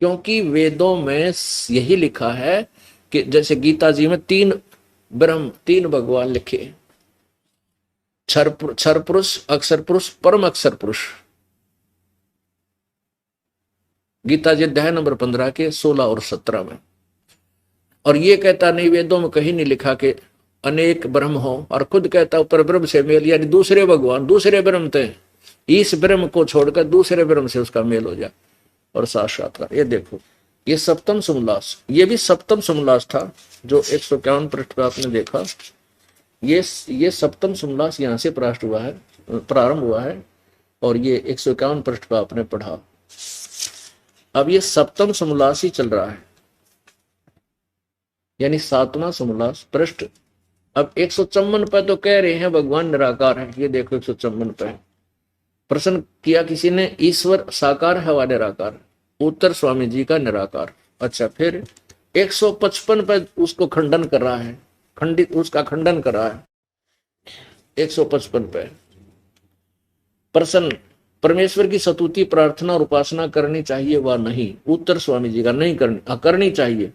क्योंकि वेदों में यही लिखा है कि जैसे गीता जी में तीन ब्रह्म, तीन भगवान लिखे, क्षर पुरुष, अक्षर पुरुष, परम अक्षर पुरुष। गीता जी अध्याय नंबर 15 के 16 और 17 में। और ये कहता नहीं, वेदों में कहीं नहीं लिखा कि अनेक ब्रह्म हो, और खुद कहता ऊपर ब्रह्म से मेल, यानी दूसरे भगवान, दूसरे ब्रह्म थे, इस ब्रह्म को छोड़कर दूसरे ब्रह्म से उसका मेल हो जाए और साक्षात्कार। ये देखो, ये सप्तम समोल्लास, ये भी सप्तम समोल्लास था जो 151 पृष्ठ पर आपने देखा। ये सप्तम समोल्लास यहाँ से प्रारंभ हुआ है और ये 151 पृष्ठ पर आपने पढ़ा। अब ये सप्तम समोल्लास ही चल रहा है, यानी सातवां समोल्लास पृष्ठ। अब 154 पर तो कह रहे हैं भगवान निराकार है। ये देखो 154 पर प्रश्न किया किसी ने, ईश्वर साकार है व निराकार? उत्तर स्वामी जी का निराकार। अच्छा, फिर 155 पर उसको खंडन कर रहा है, उसका खंडन कर रहा है 155 पे। प्रश्न, परमेश्वर की स्तुति, प्रार्थना और उपासना करनी चाहिए व नहीं? उत्तर स्वामी जी का, नहीं करनी चाहिए।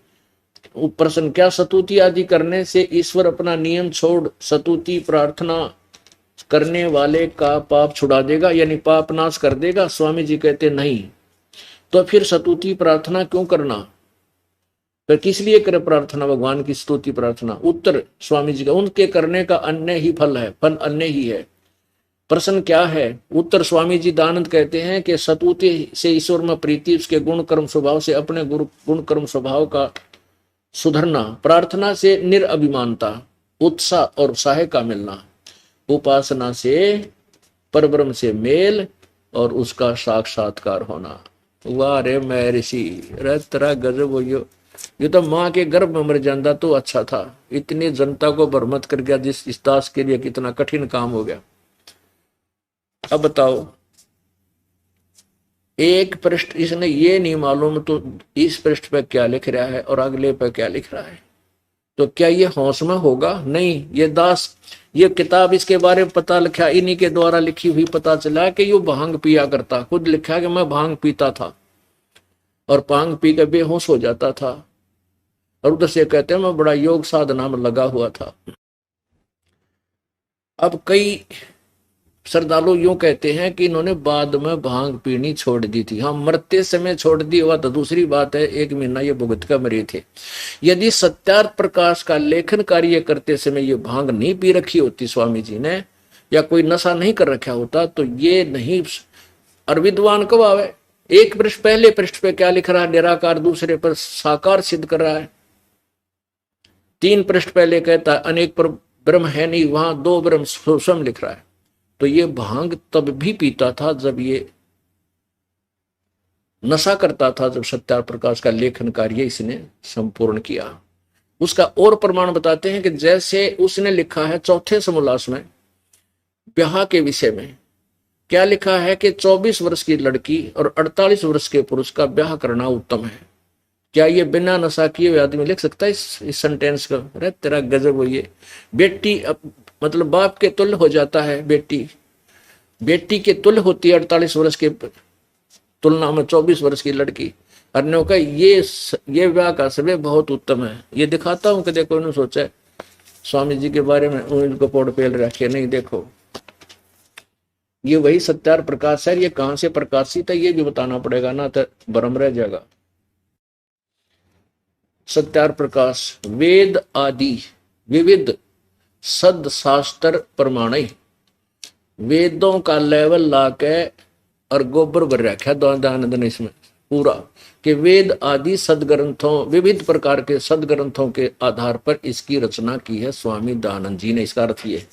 प्रश्न, क्या स्तुति आदि करने से ईश्वर अपना नियम छोड़ स्तुति प्रार्थना करने वाले का पाप छुड़ा देगा, यानी पाप नाश कर देगा? स्वामी जी कहते नहीं। तो फिर स्तुति प्रार्थना क्यों करना, फिर किस लिए करे प्रार्थना, भगवान की स्तुति प्रार्थना? उत्तर स्वामी जी का, उनके करने का अन्य ही फल है, फल अन्य ही है। प्रश्न क्या है? उत्तर स्वामी जी दानंद कहते हैं कि स्तुति से ईश्वर में प्रीति, उसके गुण कर्म स्वभाव से अपने गुण कर्म स्वभाव का सुधरना, प्रार्थना से निरअभिमानता, उत्साह और उत्साह का मिलना, उपासना से परब्रह्म से मेल और उसका साक्षात्कार होना। वाह रे मैं ऋषि, रे तेरा गजब हो। ये तो माँ के गर्भ में मर जाता तो अच्छा था, इतनी जनता को बर्मत कर गया, जिस इस दास के लिए कितना कठिन काम हो गया। अब बताओ, एक पृष्ठ इसने ये नहीं मालूम तो इस पृष्ठ पे क्या लिख रहा है और अगले पे क्या लिख रहा है, तो क्या ये होश में होगा? नहीं। ये दास, ये किताब इसके बारे में पता लिखा, इन्हीं के द्वारा लिखी हुई, पता चला कि ये भांग पिया करता, खुद लिखा कि मैं भांग पीता था और भांग पी के बेहोश हो जाता था, और उधर से कहते हैं मैं बड़ा योग साधना में लगा हुआ था। अब कई श्रद्धालु यूं कहते हैं कि इन्होंने बाद में भांग पीनी छोड़ दी थी। हाँ, मरते समय छोड़ दी हुआ तो दूसरी बात है, 1 महीना ये भुगत कर मरे थे। यदि सत्यार्थ प्रकाश का लेखन कार्य करते समय ये भांग नहीं पी रखी होती स्वामी जी ने, या कोई नशा नहीं कर रखा होता, तो ये नहीं। और विद्वान कब आवे? एक पृष्ठ पहले पृष्ठ पे क्या लिख रहा है? निराकार, दूसरे पर साकार सिद्ध कर रहा है। 3 पृष्ठ पहले कहता है अनेक पर ब्रह्म है नहीं, वहां 2 ब्रह्म स्वयं लिख रहा है। तो ये भांग तब भी पीता था जब ये नशा करता था, जब सत्यार्थ प्रकाश का लेखन कार्य इसने संपूर्ण किया। उसका और प्रमाण बताते हैं कि जैसे उसने लिखा है चौथे समोल्लास में ब्याह के विषय में, क्या लिखा है कि 24 वर्ष की लड़की और 48 वर्ष के पुरुष का ब्याह करना उत्तम है। क्या ये बिना नशा किए हुए आदमी लिख सकता है इस सेंटेंस को? अरे तेरा गजब हो। ये बेटी मतलब बाप के तुल्य हो जाता है, बेटी के तुल्य होती है 48 वर्ष के तुलना में 24 वर्ष की लड़की। अन्यों का ये विवाह का समय बहुत उत्तम है। ये दिखाता हूं कि देखो, इन्होंने सोचा है स्वामी जी के बारे में इनको पोड़ पेल रखे नहीं। देखो, ये वही सत्यार्थ प्रकाश है। ये कहां से प्रकाशित है ये भी बताना पड़ेगा ना, तो भ्रम रह जाएगा। सत्यार्थ प्रकाश, वेद आदि विविध सद शास्त्र प्रमाण, वेदों का लेवल लाके और गोबर भर रखा दानंद ने इसमें पूरा, कि वेद आदि सदग्रंथों, विविध प्रकार के सदग्रंथों के आधार पर इसकी रचना की है स्वामी दानंद जी ने। इसका अर्थ ये,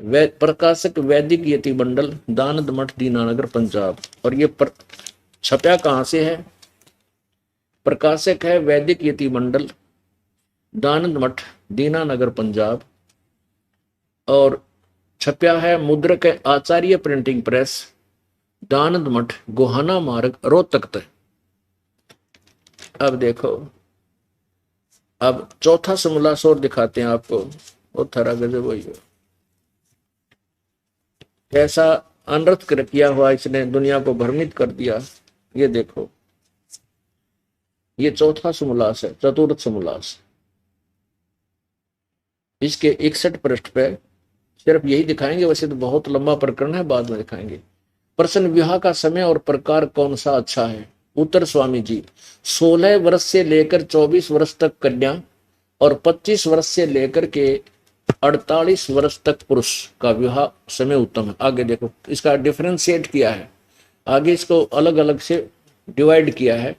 प्रकाशक वैदिक यति मंडल, दानंद मठ, दीनानगर, पंजाब। और ये छपया कहां से है? प्रकाशक है वैदिक यति मंडल, दानंद मठ, दीनानगर, पंजाब। और छपया है मुद्रक है आचार्य प्रिंटिंग प्रेस, दानंद मठ, गोहाना मार्ग, रोहतक। अब देखो, अब चौथा समोल्लास और दिखाते हैं आपको। वो थरा गजब वही कैसा अनर्थ किया हुआ इसने, दुनिया को भ्रमित कर दिया। ये देखो, ये चौथा समोल्लास है, चतुर्थ समोल्लास। इसके 61 पृष्ठ पे सिर्फ यही दिखाएंगे, वैसे तो बहुत लंबा प्रकरण है, बाद में दिखाएंगे। प्रश्न, विवाह का समय और प्रकार कौन सा अच्छा है? उत्तर, स्वामी जी, 16 वर्ष से लेकर 24 वर्ष तक कन्या और 25 वर्ष से लेकर के 48 वर्ष तक पुरुष का विवाह समय उत्तम है। आगे देखो, इसका डिफरेंशिएट किया है, आगे इसको अलग अलग से डिवाइड किया है।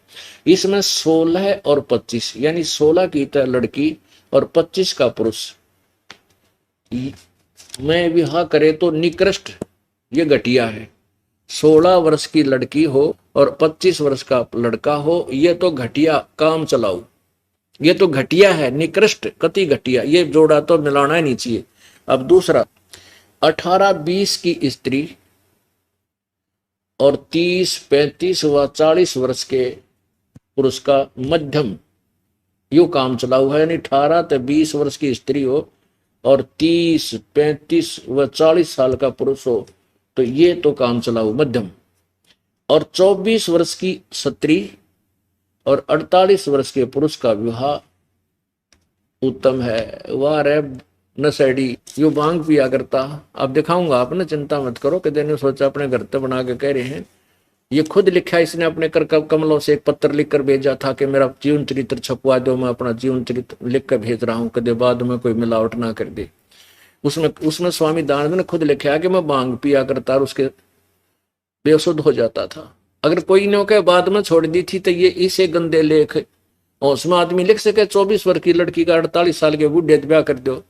इसमें 16 और 25 यानी 16 की तरह लड़की और 25 का पुरुष में विवाह करे तो निकृष्ट, ये घटिया है। 16 वर्ष की लड़की हो और 25 वर्ष का लड़का हो, ये तो घटिया, काम चलाऊ, ये तो घटिया है, निकृष्ट, कति घटिया, ये जोड़ा तो मिलाना ही नहीं चाहिए। अब दूसरा, 18-20 की स्त्री और 30, 35 व 40 वर्ष के पुरुष का मध्यम, यू काम चलाऊ है, यानी 18 से 20 वर्ष की स्त्री हो और 30, 35 व 40 साल का पुरुष हो, तो ये तो काम चलाऊ मध्यम। और 24 वर्ष की स्त्री और 48 वर्ष के पुरुष का विवाह उत्तम है। वाह रे नशेड़ी, यो भांग पिया करता, अब दिखाऊंगा, आपने चिंता मत करो कि देने सोचा अपने घर पे बना के कह रहे हैं। ये खुद लिखा, इसने अपने कर कमलों से एक पत्र लिखकर भेजा था कि मेरा जीवन चरित्र छपवा दो, मैं अपना जीवन चरित्र लिख कर भेज रहा हूँ, कदे बाद में कोई मिलावट ना कर दे। उसमें स्वामी दानंद ने खुद लिखा है कि मैं भांग पिया करता और उसके बेसुध हो जाता था। अगर कोई ने के बाद में छोड़ दी थी तो ये इसे गंदे लेख, और उसमें आदमी लिख सके 24 वर्ष की लड़की का 48 साल के बूढ़े ब्याह कर दो,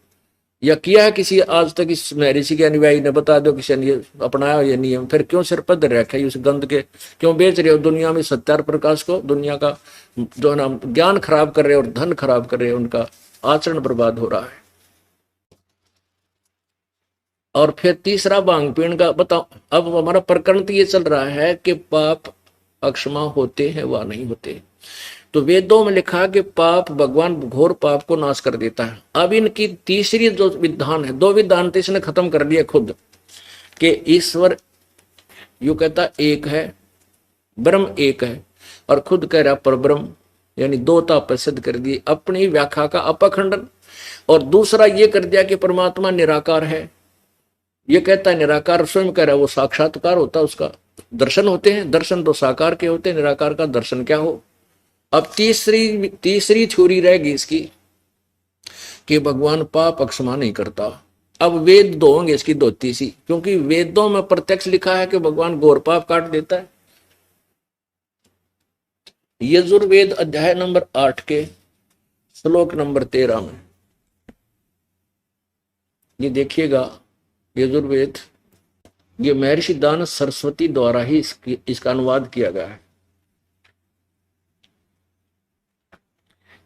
या किया है किसी आज तक इस महर्षि के अनुयायी ने, बता दो किसी ने अपनाया ये नियम, फिर क्यों सिर पद रखे उस गंद के, क्यों बेच रहे हो दुनिया में सत्यार प्रकाश को, दुनिया का जो है ना ज्ञान खराब कर रहे हो और धन खराब कर रहे हो, उनका आचरण बर्बाद हो रहा है। और फिर तीसरा भांग पीण का बताओ। अब हमारा प्रकरण तो ये चल रहा है कि पाप अक्षमा होते हैं व नहीं होते। तो वेदों में लिखा कि पाप, भगवान घोर पाप को नाश कर देता है। अब इनकी तीसरी जो विधान है, दो विधान तो इसने खत्म कर दिया खुद, कि ईश्वर यू कहता एक है, ब्रह्म एक है, और खुद कह रहा पर ब्रह्म, यानी दो ताप सिद्ध कर दी अपनी व्याख्या का अपखंडन। और दूसरा ये कर दिया कि परमात्मा निराकार है, ये कहता है निराकार स्वयं कह रहा है, वो साक्षात्कार होता है, उसका दर्शन होते हैं, दर्शन तो साकार के होते हैं, निराकार का दर्शन क्या हो। अब तीसरी थ्योरी रहेगी इसकी कि भगवान पाप अक्षमा नहीं करता। अब वेद दो होंगे इसकी, दो तीसरी, क्योंकि वेदों में प्रत्यक्ष लिखा है कि भगवान घोर पाप काट देता है। यजुर्वेद अध्याय नंबर 8 के श्लोक नंबर 13 में ये देखिएगा, यजुर्वेद, ये महर्षि दान सरस्वती द्वारा ही इसका अनुवाद किया गया है।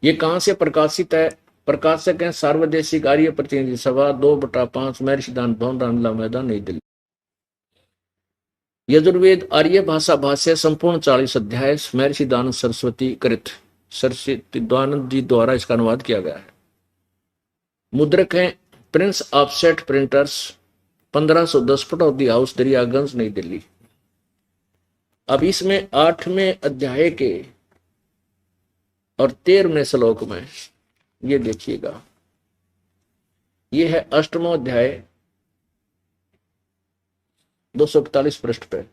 ये कहां से प्रकाशित है? प्रकाशक है सार्वदेशिक आर्य प्रतिनिधि सभा 2/5 महर्षि दान भवन, रामलीला मैदान, नई दिल्ली। यजुर्वेद आर्य भाषा भाष्य संपूर्ण 40 अध्याय महर्षि दान सरस्वती कृत, सरस्वती दानंद जी द्वारा इसका अनुवाद किया गया है। मुद्रक है Prince offset printers, 1510 foot of the house, Daryaganj, नई दिल्ली। अब इसमें 8वें अध्याय के और 13वें श्लोक में ये देखिएगा, ये है 8वां अध्याय 241 पृष्ठ पे,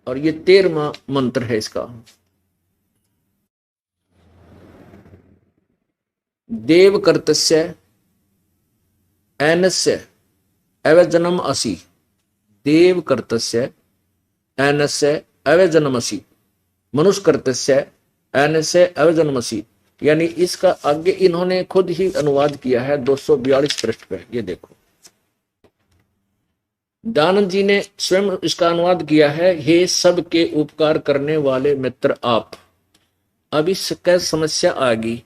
और ये 13वां मंत्र है इसका। देव कर्तस्य एनस्य अवजनम असि, देव कर्तस्य एनस्य अवजनम असि, मनुष्य कर्तस्य एनस्य अवजनमसी, यानी इसका आगे इन्होंने खुद ही अनुवाद किया है 242 पृष्ठ पे। ये देखो दानंद जी ने स्वयं इसका अनुवाद किया है, हे सबके उपकार करने वाले मित्र आप। अब इसका समस्या आ गई,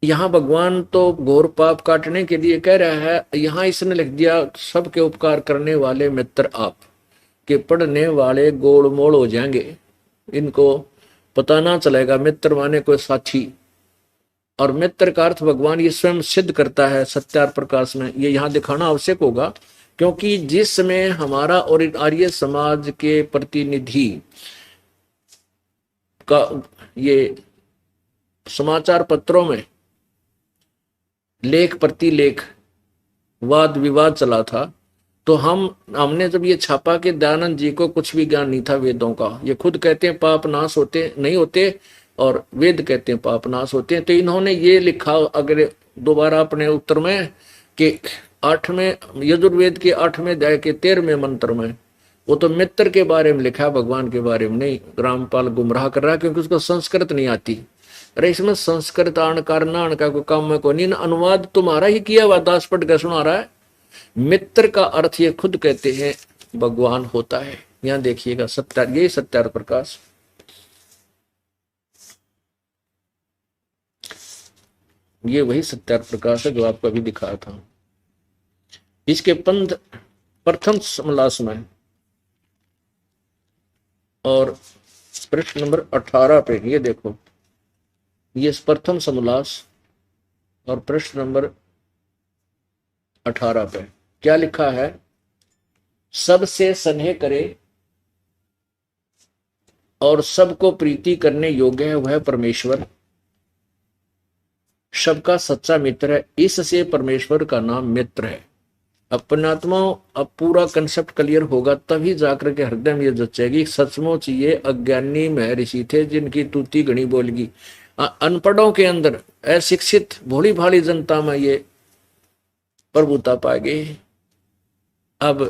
यहाँ भगवान तो घोर पाप काटने के लिए कह रहा है, यहाँ इसने लिख दिया सबके उपकार करने वाले मित्र आप, के पढ़ने वाले गोल मोड़ हो जाएंगे, इनको पता ना चलेगा मित्र माने कोई साथी। और मित्र का अर्थ भगवान ये स्वयं सिद्ध करता है सत्यार प्रकाश में, ये यहाँ दिखाना आवश्यक होगा, क्योंकि जिसमें हमारा और आर्य समाज के प्रतिनिधि का ये समाचार पत्रों में लेख प्रति लेख वाद विवाद चला था, तो हमने जब ये छापा कि दयानंद जी को कुछ भी ज्ञान नहीं था वेदों का, ये खुद कहते हैं पाप नाश होते नहीं होते और वेद कहते हैं पाप नाश होते हैं, तो इन्होंने ये लिखा अगर दोबारा अपने उत्तर में कि 8वें यजुर्वेद के 8वें अध्याय के 13वें मंत्र में, वो तो मित्र के बारे में लिखा, भगवान के बारे में नहीं। रामपाल गुमराह कर रहा है क्योंकि उसको संस्कृत नहीं आती। अरे इसमें संस्कृत आणकार ना आणकार को काम में को नहीं, अनुवाद तुम्हारा ही किया हुआ, दास पट का सुना रहा है। मित्र का अर्थ ये खुद कहते हैं भगवान होता है। यहां देखिएगा सत्यार, ये सत्यार प्रकाश, ये वही सत्यार प्रकाश है जो आपको अभी दिखाया था। इसके प्रथम समलास में और पृष्ठ नंबर 18 पे ये देखो, ये प्रथम समलास और पृष्ठ नंबर 18 पे क्या लिखा है? सबसे स्नेह करे और सबको प्रीति करने योग्य है वह परमेश्वर, सबका सच्चा मित्र है, इससे परमेश्वर का नाम मित्र है। अपनात्मा अब पूरा कंसेप्ट क्लियर होगा तभी जाकर के हृदय में ये जचेगी सचमुच ये अज्ञानी महर्षि थे जिनकी तूती गणी बोलगी। अनपढ़ों के अंदर, अशिक्षित भोली भाली जनता में ये प्रभुता पाएगी। अब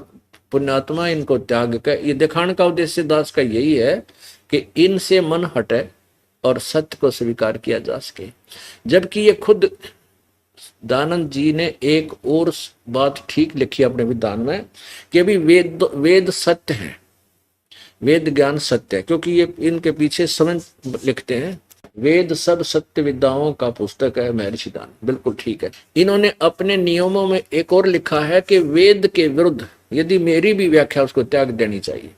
पुण्यात्मा इनको त्याग कर, ये दिखाने का उद्देश्य दास का यही है कि इनसे मन हटे और सत्य को स्वीकार किया जा सके। जबकि ये खुद दानंद जी ने एक और बात ठीक लिखी अपने विधान में कि अभी वेद सत्य है, वेद ज्ञान सत्य है, क्योंकि ये इनके पीछे समय लिखते हैं वेद सब सत्य विद्याओं का पुस्तक है महर्षि दान। बिल्कुल ठीक है। इन्होंने अपने नियमों में एक और लिखा है कि वेद के विरुद्ध यदि मेरी भी व्याख्या उसको त्याग देनी चाहिए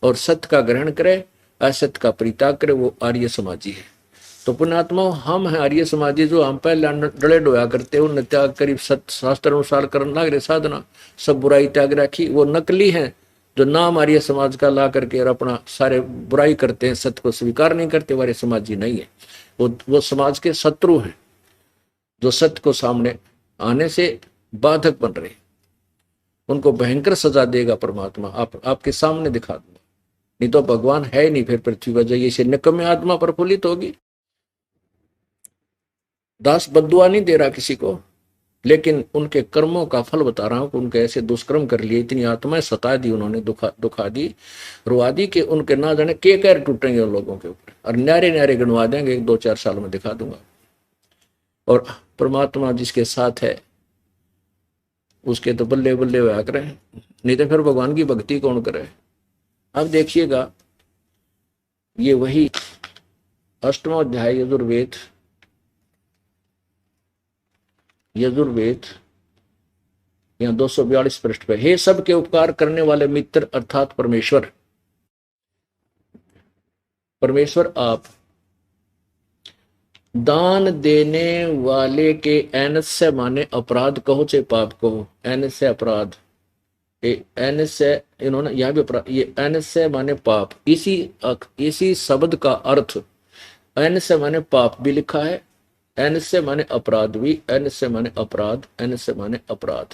और सत्य का ग्रहण करे, असत्य का परित्याग करे, वो आर्य समाजी है। तो पुण्यात्मा हम हैं आर्य समाजी जो हम पहले डले डोया करते उन त्याग करीब सत्य शास्त्र अनुसार करने लग रहे साधना, सब बुराई त्याग रखी। वो नकली हैं जो नाम आर्य समाज का ला करके और अपना सारे बुराई करते हैं, सत्य को स्वीकार नहीं करते, वो आर्य समाजी नहीं है। वो समाज के शत्रु हैं जो सत्य को सामने आने से बाधक बन रहे। उनको भयंकर सजा देगा परमात्मा, आपके सामने दिखा दूंगा। नहीं तो भगवान है ही नहीं, फिर पृथ्वी पर जाइए से निकम्मे आत्मा प्रफुल्लित होगी। दास बद्दुआ नहीं दे रहा किसी को, लेकिन उनके कर्मों का फल बता रहा हूं कि उनके ऐसे दुष्कर्म कर लिए, इतनी आत्माएं सता दी उन्होंने, दुखा दी, रुआ दी कि उनके ना जाने के कैर टूटेंगे उन लोगों के ऊपर, और न्यारे न्यारे गणवा देंगे। 2-4 साल में दिखा दूंगा। और परमात्मा जिसके साथ है उसके तो बल्ले बल्ले हुआ करे, नहीं तो फिर भगवान की भक्ति कौन करे। अब देखिएगा ये वही 8वां अध्याय यजुर्वेद यहाँ 242 पृष्ठ पे। हे सबके उपकार करने वाले मित्र अर्थात परमेश्वर, परमेश्वर आप दान देने वाले के एनस से माने अपराध कहो चाहे पाप कहो, एनस से अपराध, एनस से इन्होंने यह भी अपराध, ये एनस से माने पाप, इसी शब्द का अर्थ एनस से माने पाप भी लिखा है, एन से माने अपराध भी, एन से माने अपराध, एन से माने अपराध,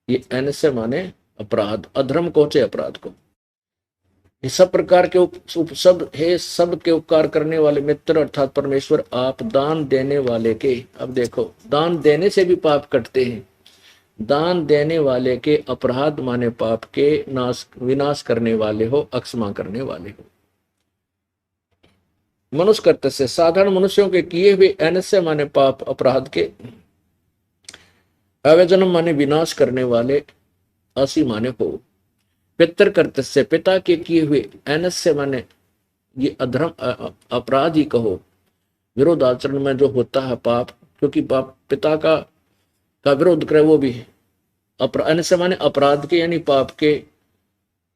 ये एन से माने अपराध, अधर्म को चाहे अपराध को। ये सब प्रकार के सब है, सब के उपकार करने वाले मित्र अर्थात परमेश्वर आप दान देने वाले के, अब देखो दान देने से भी पाप कटते हैं, दान देने वाले के अपराध माने पाप के विनाश करने वाले हो, अक्षमा करने वाले हो। मनुष्य कर्त से साधारण मनुष्यों के किए हुए अनस्य माने पाप अपराध के, अवजन्म माने विनाश करने वाले, असी माने हो। पितर कर्त से पिता के किए हुए अनस्य माने ये अधर्म अपराध ही कहो, विरोध आचरण में जो होता है पाप, क्योंकि पाप पिता का विरोध करे वो भी अनस्य माने अपराध के यानी पाप के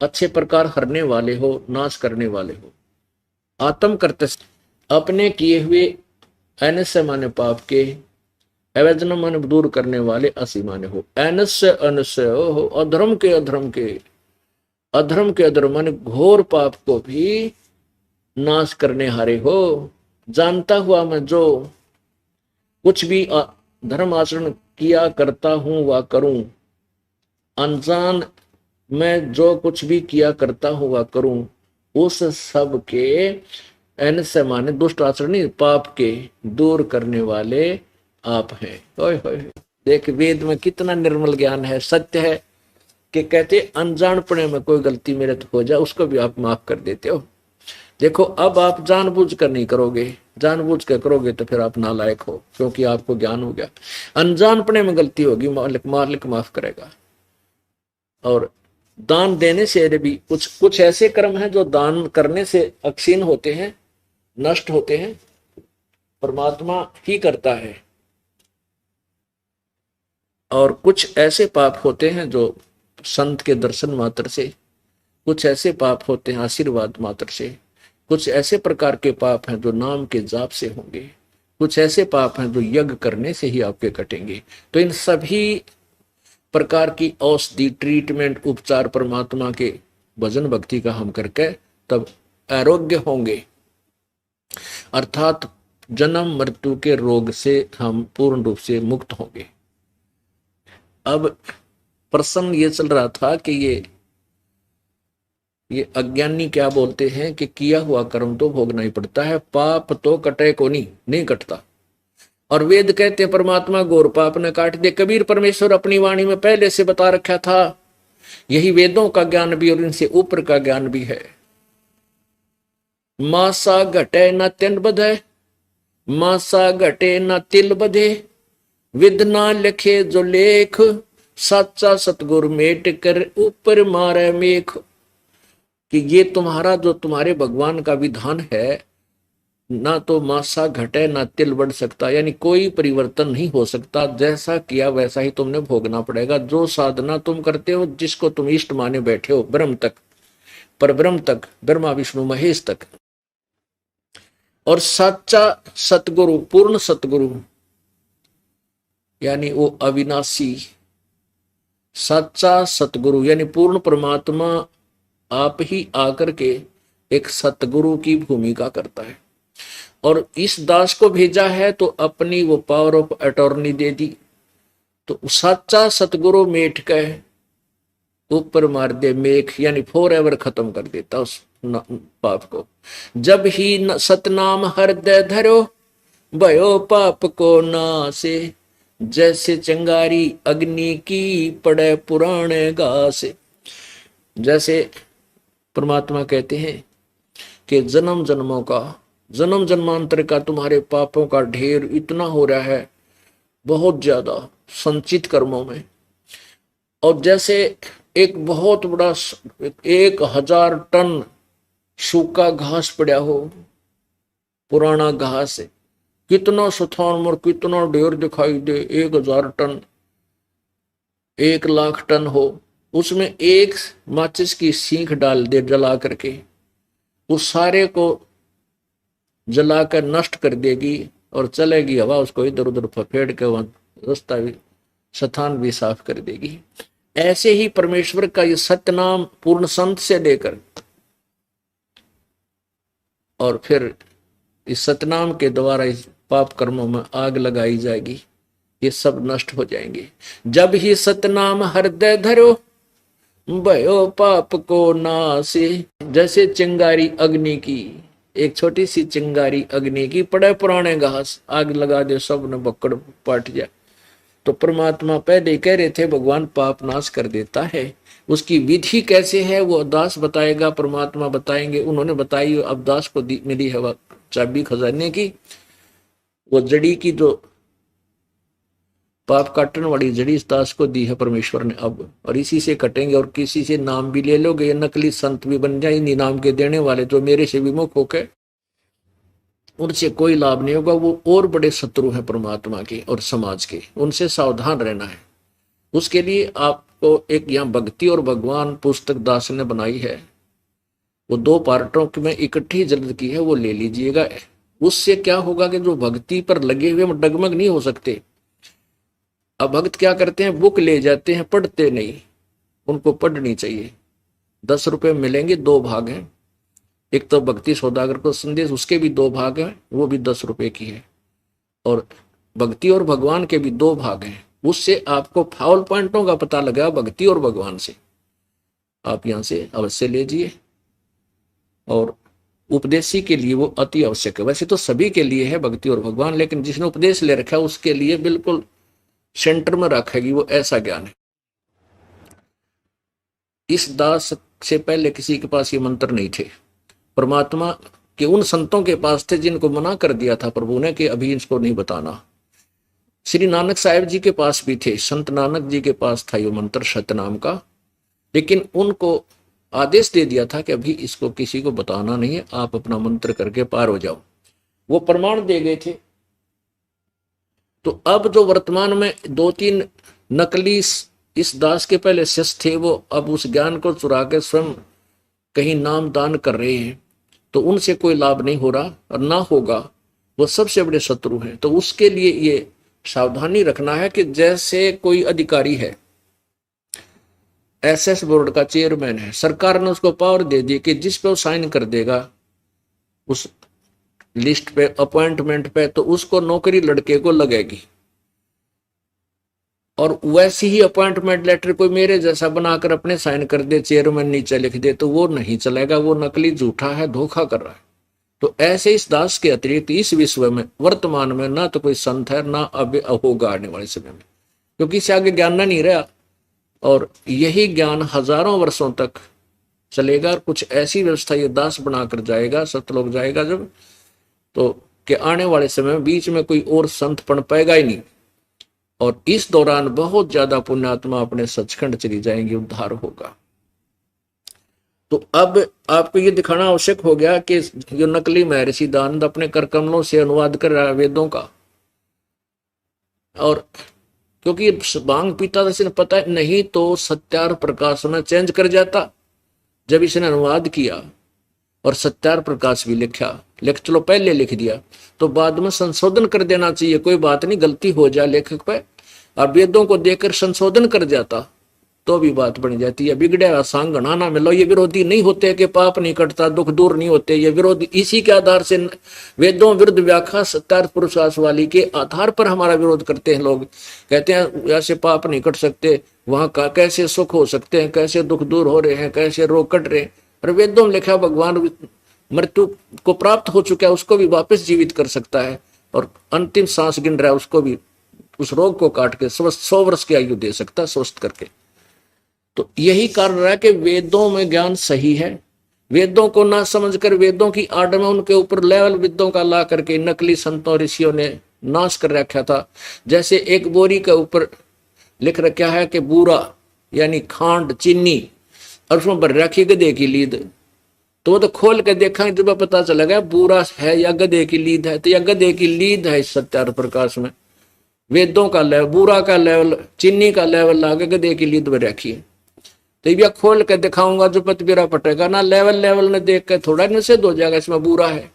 अच्छे प्रकार हरने वाले हो, नाश करने वाले हो। आत्म करते अपने किए हुए अनस्य माने पाप के, अवैधन माने दूर करने वाले, असी माने हो। अनस्य अनस्य हो, अधर्म के अधर्म माने घोर पाप को भी नाश करने हारे हो। जानता हुआ मैं जो कुछ भी धर्म आचरण किया करता हूं व करूं, अनजान मैं जो कुछ भी किया करता हूं व करूं, उस सब के एन से माने दुष्ट आचरण नहीं, पाप के दूर करने वाले आप हैं। होय होय। देख वेद में कितना निर्मल ज्ञान है, सत्य है कि कहते अनजानपने में कोई गलती मेरे तो हो जाए उसको भी आप माफ कर देते हो। देखो अब आप जानबूझ कर नहीं करोगे, जानबूझ कर करोगे तो फिर आप नालायक हो, क्योंकि आपको ज्ञान हो गया। अनजानपने में गलती होगी, मालिक मालिक माफ करेगा। और दान देने से भी कुछ कुछ ऐसे कर्म हैं जो दान करने से अक्षीण होते हैं, नष्ट होते हैं, परमात्मा ही करता है। और कुछ ऐसे पाप होते हैं जो संत के दर्शन मात्र से, कुछ ऐसे पाप होते हैं आशीर्वाद मात्र से, कुछ ऐसे प्रकार के पाप हैं जो नाम के जाप से होंगे, कुछ ऐसे पाप हैं जो यज्ञ करने से ही आपके कटेंगे। तो इन सभी प्रकार की औषधि, ट्रीटमेंट, उपचार परमात्मा के भजन भक्ति का हम करके तब आरोग्य होंगे, अर्थात जन्म मृत्यु के रोग से हम पूर्ण रूप से मुक्त होंगे। अब प्रश्न ये चल रहा था कि ये अज्ञानी क्या बोलते हैं कि किया हुआ कर्म तो भोगना ही पड़ता है, पाप तो कटे को नहीं कटता। और वेद कहते हैं परमात्मा घोर पाप ने काट दे। कबीर परमेश्वर अपनी वाणी में पहले से बता रखा था, यही वेदों का ज्ञान भी और इनसे ऊपर का ज्ञान भी है। मासा घटे न तिल बधे, मासा घटे न तिल बधे, विद ना लिखे जो लेख, साचा सतगुर मेट कर ऊपर मारे मेख। कि ये तुम्हारा जो तुम्हारे भगवान का विधान है, ना तो मासा घटे ना तिल बढ़ सकता, यानी कोई परिवर्तन नहीं हो सकता। जैसा किया वैसा ही तुमने भोगना पड़ेगा। जो साधना तुम करते हो, जिसको तुम इष्ट माने बैठे हो, ब्रह्म तक, पर ब्रह्म तक, ब्रह्मा विष्णु महेश तक, और सच्चा सतगुरु, पूर्ण सतगुरु, यानी वो अविनाशी सच्चा सतगुरु, यानी पूर्ण परमात्मा आप ही आकर के एक सतगुरु की भूमिका करता है। और इस दास को भेजा है तो अपनी वो पावर ऑफ अटॉर्नी दे दी। तो सच्चा सतगुरु मेट के ऊपर मार दे मेख, यानी फॉर एवर खत्म कर देता उस पाप को। जब ही सतनाम हृदय धरो, भयो पाप को नासे, जैसे चिंगारी अग्नि की पड़े पुराने घासे। जैसे परमात्मा कहते हैं कि जन्म जन्मों का, जन्म जन्मांतर का तुम्हारे पापों का ढेर इतना हो रहा है, बहुत ज्यादा संचित कर्मों में। और जैसे एक बहुत बड़ा 1000 टन सूखा घास पड़ा हो, पुराना घास है, कितना सुथान और कितना ढेर दिखाई दे, 1000 टन, 1 लाख टन हो, उसमें एक माचिस की सीख डाल दे जला करके, उस सारे को जलाकर नष्ट कर देगी और चलेगी हवा, उसको इधर उधर फफेड़ के वहां रास्ता भी, स्थान भी साफ कर देगी। ऐसे ही परमेश्वर का ये सत्य नाम पूर्ण संत से लेकर और फिर इस सतनाम के द्वारा इस पाप कर्मों में आग लगाई जाएगी, ये सब नष्ट हो जाएंगे। जब ही सतनाम हृदय धरो, भयो पाप को नासे। जैसे चिंगारी अग्नि की, एक छोटी सी चिंगारी अग्नि की, पड़े पुराने घास, आग लगा दे सब न बक्कड़ पट जाए। तो परमात्मा पहले कह रहे थे भगवान पाप नाश कर देता है, उसकी विधि कैसे है वो दास बताएगा, परमात्मा बताएंगे। उन्होंने बताई, अब दास को मिली है चाबी खजाने की, वो जड़ी की जो पाप काटने वाली जड़ी इस दास को दी है परमेश्वर ने अब, और इसी से कटेंगे। और किसी से नाम भी ले लोगे, ये नकली संत भी बन जाए, इन्हीं नाम के देने वाले जो मेरे से विमुख होकर, उनसे कोई लाभ नहीं होगा। वो और बड़े शत्रु हैं परमात्मा के और समाज के, उनसे सावधान रहना है। उसके लिए आपको एक यहाँ भक्ति और भगवान पुस्तक दास ने बनाई है, वो 2 पार्टों में इकट्ठी जल्द की है, वो ले लीजिएगा। उससे क्या होगा कि जो भक्ति पर लगे हुए डगमग नहीं हो सकते। अब भक्त क्या करते हैं, बुक ले जाते हैं, पढ़ते नहीं, उनको पढ़नी चाहिए। 10 रुपए मिलेंगे, 2 भाग हैं, एक तो भक्ति सौदागर को संदेश, उसके भी 2 भाग हैं, वो भी 10 रुपए की है। और भक्ति और भगवान के भी 2 भाग हैं। उससे आपको फाउल पॉइंटों का पता लगा भक्ति और भगवान से, आप यहां से अवश्य लीजिए। और उपदेशी के लिए वो अति आवश्यक है। वैसे तो सभी के लिए है भक्ति और भगवान, लेकिन जिसने उपदेश ले रखा है उसके लिए बिल्कुल सेंटर में रखेगी वो ऐसा ज्ञान है। इस दास से पहले किसी के पास ये मंत्र नहीं थे। परमात्मा के उन संतों के पास थे जिनको मना कर दिया था प्रभु ने कि अभी इसको नहीं बताना। श्री नानक साहिब जी के पास भी थे, संत नानक जी के पास था ये मंत्र सतनाम का, लेकिन उनको आदेश दे दिया था कि अभी इसको किसी को बताना नहीं है, आप अपना मंत्र करके पार हो जाओ। वो प्रमाण दे गए थे। तो अब जो वर्तमान में 2-3 नकली इस दास के पहले शिष्य थे, वो अब उस ज्ञान को चुरा के स्वयं कहीं नाम दान कर रहे हैं, तो उनसे कोई लाभ नहीं हो रहा और ना होगा, वो सबसे बड़े शत्रु हैं। तो उसके लिए ये सावधानी रखना है कि जैसे कोई अधिकारी है, एसएस बोर्ड का चेयरमैन है, सरकार ने उसको पावर दे दी कि जिस पे वो साइन कर देगा उस लिस्ट पे, अपॉइंटमेंट पे, तो उसको नौकरी लड़के को लगेगी। और वैसी ही अपॉइंटमेंट लेटर कोई मेरे जैसा बनाकर अपने साइन कर दे, चेयरमैन नीचे लिख दे, तो वो नहीं चलेगा, वो नकली झूठा है, धोखा कर रहा है। तो ऐसे इस दास के अतिरिक्त इस विश्व में वर्तमान में ना तो कोई संत है, ना अब होगा आने वाले समय में, क्योंकि इससे आगे ज्ञान नहीं रहा। और यही ज्ञान हजारों वर्षों तक चलेगा। कुछ ऐसी व्यवस्था ये दास बनाकर जाएगा, सतलोक जाएगा जब, तो कि आने वाले समय में बीच में कोई और संत पढ़ पाएगा ही नहीं। और इस दौरान बहुत ज्यादा पुण्यात्मा अपने सचखंड चली जाएंगे, उद्धार होगा। तो अब आपको ये दिखाना आवश्यक हो गया कि जो नकली महर्षि दानंद अपने कर कमलों से अनुवाद कर रहा है वेदों का, और क्योंकि भांग पीता था, इसने पता नहीं तो सत्यार प्रकाश में चेंज कर जाता। जब इसने अनुवाद किया और सत्यार प्रकाश भी चलो पहले लिख दिया, तो बाद में संशोधन कर देना चाहिए, कोई बात नहीं, गलती हो जाए लेखक पे, अब वेदों को देखकर संशोधन कर जाता तो भी बात बन जाती है। बिगड़े सांग गणाना मिलो, ये विरोधी नहीं होते कि पाप नहीं कटता, दुख दूर नहीं होते, ये विरोधी इसी के आधार से वेदों विरुद्ध व्याख्या सत्यार्थ पुरुषार्थ वाली के आधार पर हमारा विरोध करते हैं। लोग कहते हैं ऐसे पाप नहीं कट सकते, वहां का कैसे सुख हो सकते हैं, कैसे दुख दूर हो रहे हैं, कैसे रोग कट रहे हैं। और वेदों में लिखा भगवान मृत्यु को प्राप्त हो चुका है, उसको भी वापस जीवित कर सकता है, और अंतिम सांस गिन रहा है उसको भी, उस रोग को काट के 100 वर्ष की आयु दे सकता है स्वस्थ करके। तो यही कारण रहा कि वेदों में ज्ञान सही है। वेदों को ना समझकर वेदों की आड़ में उनके ऊपर लेवल विद्यों का ला करके नकली संतों ऋषियों ने नाश कर रखा था। जैसे एक बोरी के ऊपर लिख रखा है कि बूरा यानी खांड चीनी, और उसमें भर रखी गधे की लीद, तो वो तो खोल के देखा जब पता चला गया बूरा है या गधे की लीद है, तो या गधे की लीद है। इस सत्यार्थ प्रकाश में वेदों का लेवल, बूरा का लेवल, चीनी का लेवल लागे गधे की लीद में रखी है। तो ये खोल के दिखाऊंगा जो पतबीरा पटेगा ना, लेवल ने देख के थोड़ा निषेध हो जाएगा इसमें बुरा है।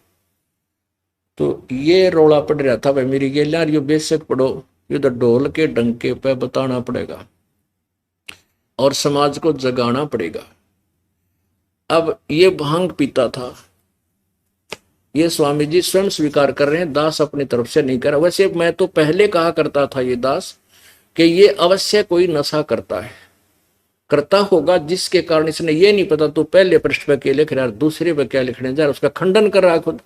तो ये रोला पड़ रहा था भाई मेरी गेल यार, ये बेशक पढ़ो, ये तो ढोल के डंके पे बताना पड़ेगा और समाज को जगाना पड़ेगा। अब ये भांग पीता था, ये स्वामी जी स्वयं स्वीकार कर रहे हैं, दास अपनी तरफ से नहीं कर रहा। वैसे मैं तो पहले कहा करता था ये दास कि ये अवश्य कोई नशा करता होगा, जिसके कारण इसने ये नहीं पता तो पहले पृष्ठ पे क्या लिख रहा है, दूसरे पे क्या लिखने जा रहा है, उसका खंडन कर रहा है खुद।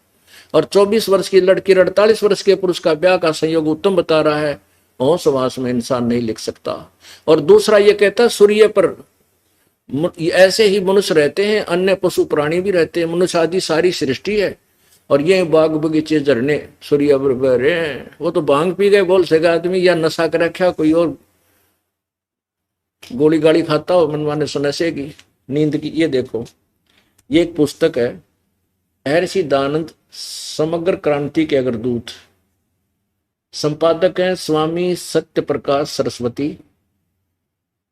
और 24 वर्ष की लड़की 48 वर्ष के पुरुष का ब्याह का संयोग उत्तम बता रहा है, होशवास में इंसान नहीं लिख सकता। और दूसरा ये कहता है सूर्य पर ऐसे ही मनुष्य रहते हैं, अन्य पशु प्राणी भी रहते हैं, मनुष्य आदि सारी सृष्टि है। और ये बाग बगीचे झरने सूर्य हैं, वो तो भांग पी गए बोल सकेगा आदमी, या नशा कर रखा, कोई और गोली गाड़ी खाता हो मनमाने नशे की नींद की। ये देखो, ये एक पुस्तक है महर्षि दानंद समग्र क्रांति के अग्रदूत, संपादक हैं स्वामी सत्य प्रकाश सरस्वती,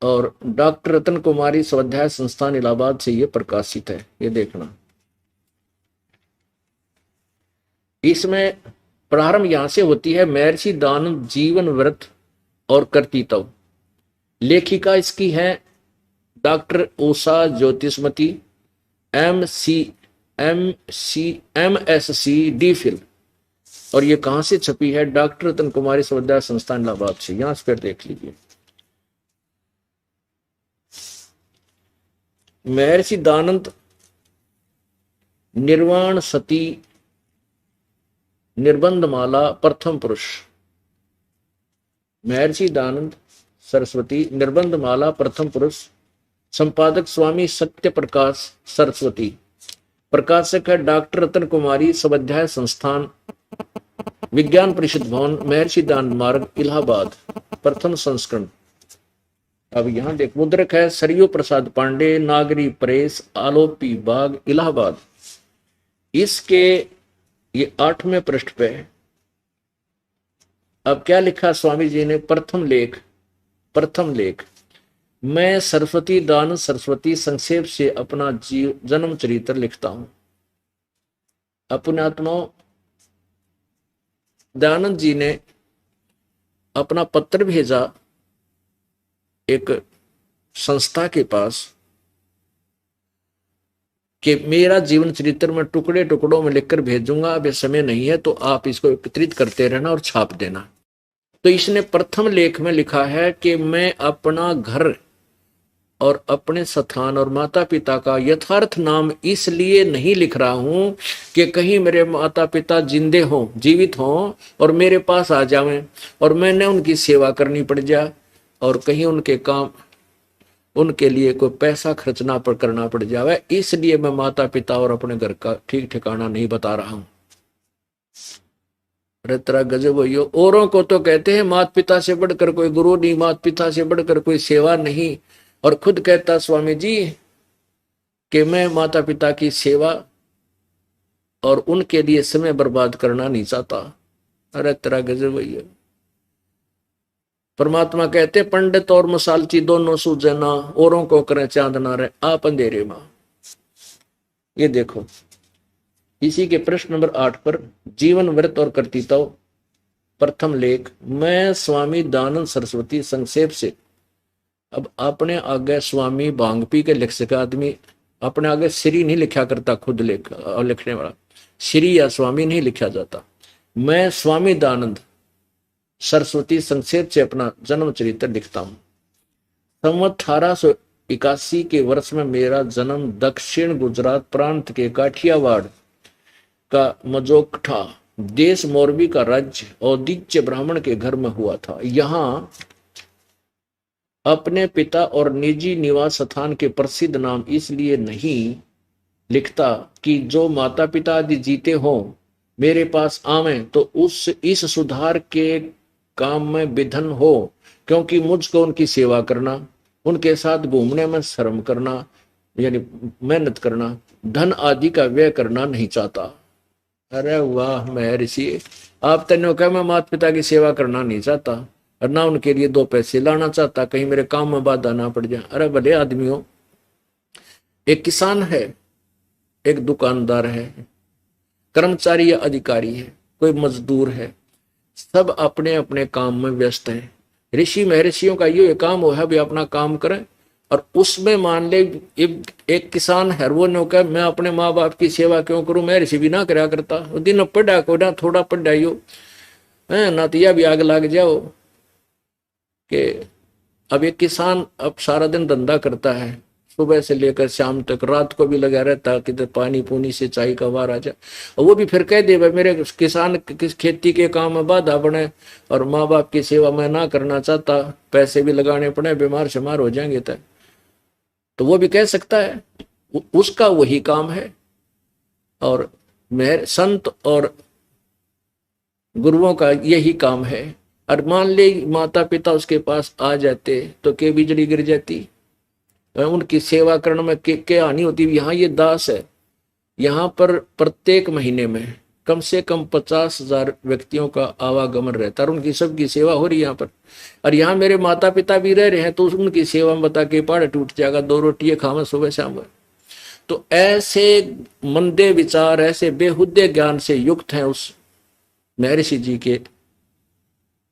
और डॉक्टर रतन कुमारी स्वाध्याय संस्थान इलाहाबाद से ये प्रकाशित है। ये देखना, इसमें प्रारंभ यहां से होती है, महर्षि दानंद जीवन व्रत और कर्तृत्व। लेखिका इसकी है doctor Usha ज्योतिषमती, MC MSc DPhil। और ये कहां से छपी है? डॉक्टर रतन कुमारी स्वाध्याय संस्थान इलाहाबाद से। यहां से फिर देख लीजिए। महर्षि दयानंद निर्वाण सती निर्बंधमाला प्रथम पुरुष। महर्षि दयानंद सरस्वती निर्बंधमाला प्रथम पुरुष। संपादक स्वामी सत्य प्रकाश सरस्वती। प्रकाशक है डॉक्टर रतन कुमारी स्वाध्याय संस्थान विज्ञान परिषद भवन महर्षि दयानंद मार्ग इलाहाबाद प्रथम संस्करण। अब यहां देख मुद्रक है सरयू प्रसाद पांडे नागरी प्रेस आलोपी बाग इलाहाबाद। इसके ये 8वें पृष्ठ पे है। अब क्या लिखा स्वामी जी ने? प्रथम लेख मैं सरस्वती दयानंद सरस्वती संक्षेप से अपना जन्म चरित्र लिखता हूं। अपने आत्माओं, दयानंद जी ने अपना पत्र भेजा एक संस्था के पास कि मेरा जीवन चरित्र में टुकड़े टुकड़ों में लिखकर भेजूंगा, अब ये समय नहीं है तो आप इसको एकत्रित करते रहना और छाप देना। तो इसने प्रथम लेख में लिखा है कि मैं अपना घर और अपने स्थान और माता पिता का यथार्थ नाम इसलिए नहीं लिख रहा हूं कि कहीं मेरे माता पिता जिंदे हों, जीवित हों और मेरे पास आ जावें और मैंने उनकी सेवा करनी पड़ जाए और कहीं उनके काम, उनके लिए कोई पैसा खर्चना करना पड़ जावे, इसलिए मैं माता पिता और अपने घर का ठीक ठिकाना नहीं बता रहा हूं। अरे तेरा गजब हो। औरों को तो कहते हैं माता पिता से बढ़कर कोई गुरु नहीं, माता पिता से बढ़कर कोई सेवा नहीं, और खुद कहता स्वामी जी कि मैं माता पिता की सेवा और उनके लिए समय बर्बाद करना नहीं चाहता। अरे तेरा गजब भैया। परमात्मा कहते पंडित और मसालची दोनों सूझे ना, औरों को करें चांद ना रहे आप अंधेरे में। ये देखो इसी के प्रश्न नंबर 8 पर जीवन व्रत और कर्तृत्व प्रथम लेख मैं स्वामी दयानंद सरस्वती संक्षेप से। अब अपने आगे स्वामी भांग पी के लिख सका आदमी, अपने आगे श्री नहीं लिखा करता, खुद लिखने वाला श्री या स्वामी नहीं लिखा जाता। मैं स्वामी दयानंद सरस्वती संक्षेप से अपना जन्म चरित्र लिखता हूं। संवत 1881 के वर्ष में मेरा जन्म दक्षिण गुजरात प्रांत के काठियावाड़ का मजोकठा देश मोरबी का राज्य औदिच्य ब्राह्मण के घर में हुआ था। यहां अपने पिता और निजी निवास स्थान के प्रसिद्ध नाम इसलिए नहीं लिखता कि जो माता पिता आदि जीते हों मेरे पास आवें तो इस सुधार के काम में विधन हो, क्योंकि मुझको उनकी सेवा करना, उनके साथ घूमने में श्रम करना यानी मेहनत करना, धन आदि का व्यय करना नहीं चाहता। अरे वाह महर्षि, आप तेनों कह मैं माता पिता की सेवा करना नहीं चाहता और ना उनके लिए 2 पैसे लाना चाहता, कहीं मेरे काम में बाधा ना पड़ जाए। अरे भले आदमियों, एक किसान है, एक दुकानदार है, कर्मचारी या अधिकारी है, कोई मजदूर है, सब अपने अपने काम में व्यस्त हैं। ऋषि महर्षियों का ये काम हो है भी अपना काम करें, और उसमें मान ले एक किसान है वो ने कहा मैं अपने माँ बाप की सेवा क्यों करूं, महर्षि भी ना करा करता, दिन पढ़ा को ना थोड़ा पढ़ाइयो है ना तो यह भी आग लग जाओ कि अब एक किसान अब सारा दिन धंधा करता है, सुबह से लेकर शाम तक, रात को भी लगा रहता है कि पानी पूनी से चाय का वार आ जाए, और वो भी फिर कह दे भाई मेरे किसान किस खेती के काम में बाधा बने और माँ बाप की सेवा मैं ना करना चाहता, पैसे भी लगाने पड़े, बीमार शमार हो जाएंगे तो वो भी कह सकता है, उसका वही काम है। और संत और गुरुओं का यही काम है। और मान ले माता पिता उसके पास आ जाते तो क्या बिजली गिर जाती, उनकी सेवा करने में क्या हानि होती। यहाँ ये दास है, यहाँ पर प्रत्येक महीने में कम से कम 50,000 व्यक्तियों का आवागमन रहता है और उनकी सबकी सेवा हो रही है यहाँ पर। और यहाँ मेरे माता पिता भी रह रहे हैं तो उनकी सेवा में बता के पहाड़ टूट जाएगा, 2 रोटियां खावे सुबह शाम। तो ऐसे मंदे विचार, ऐसे बेहुदे ज्ञान से युक्त हैं उस महर्षि जी के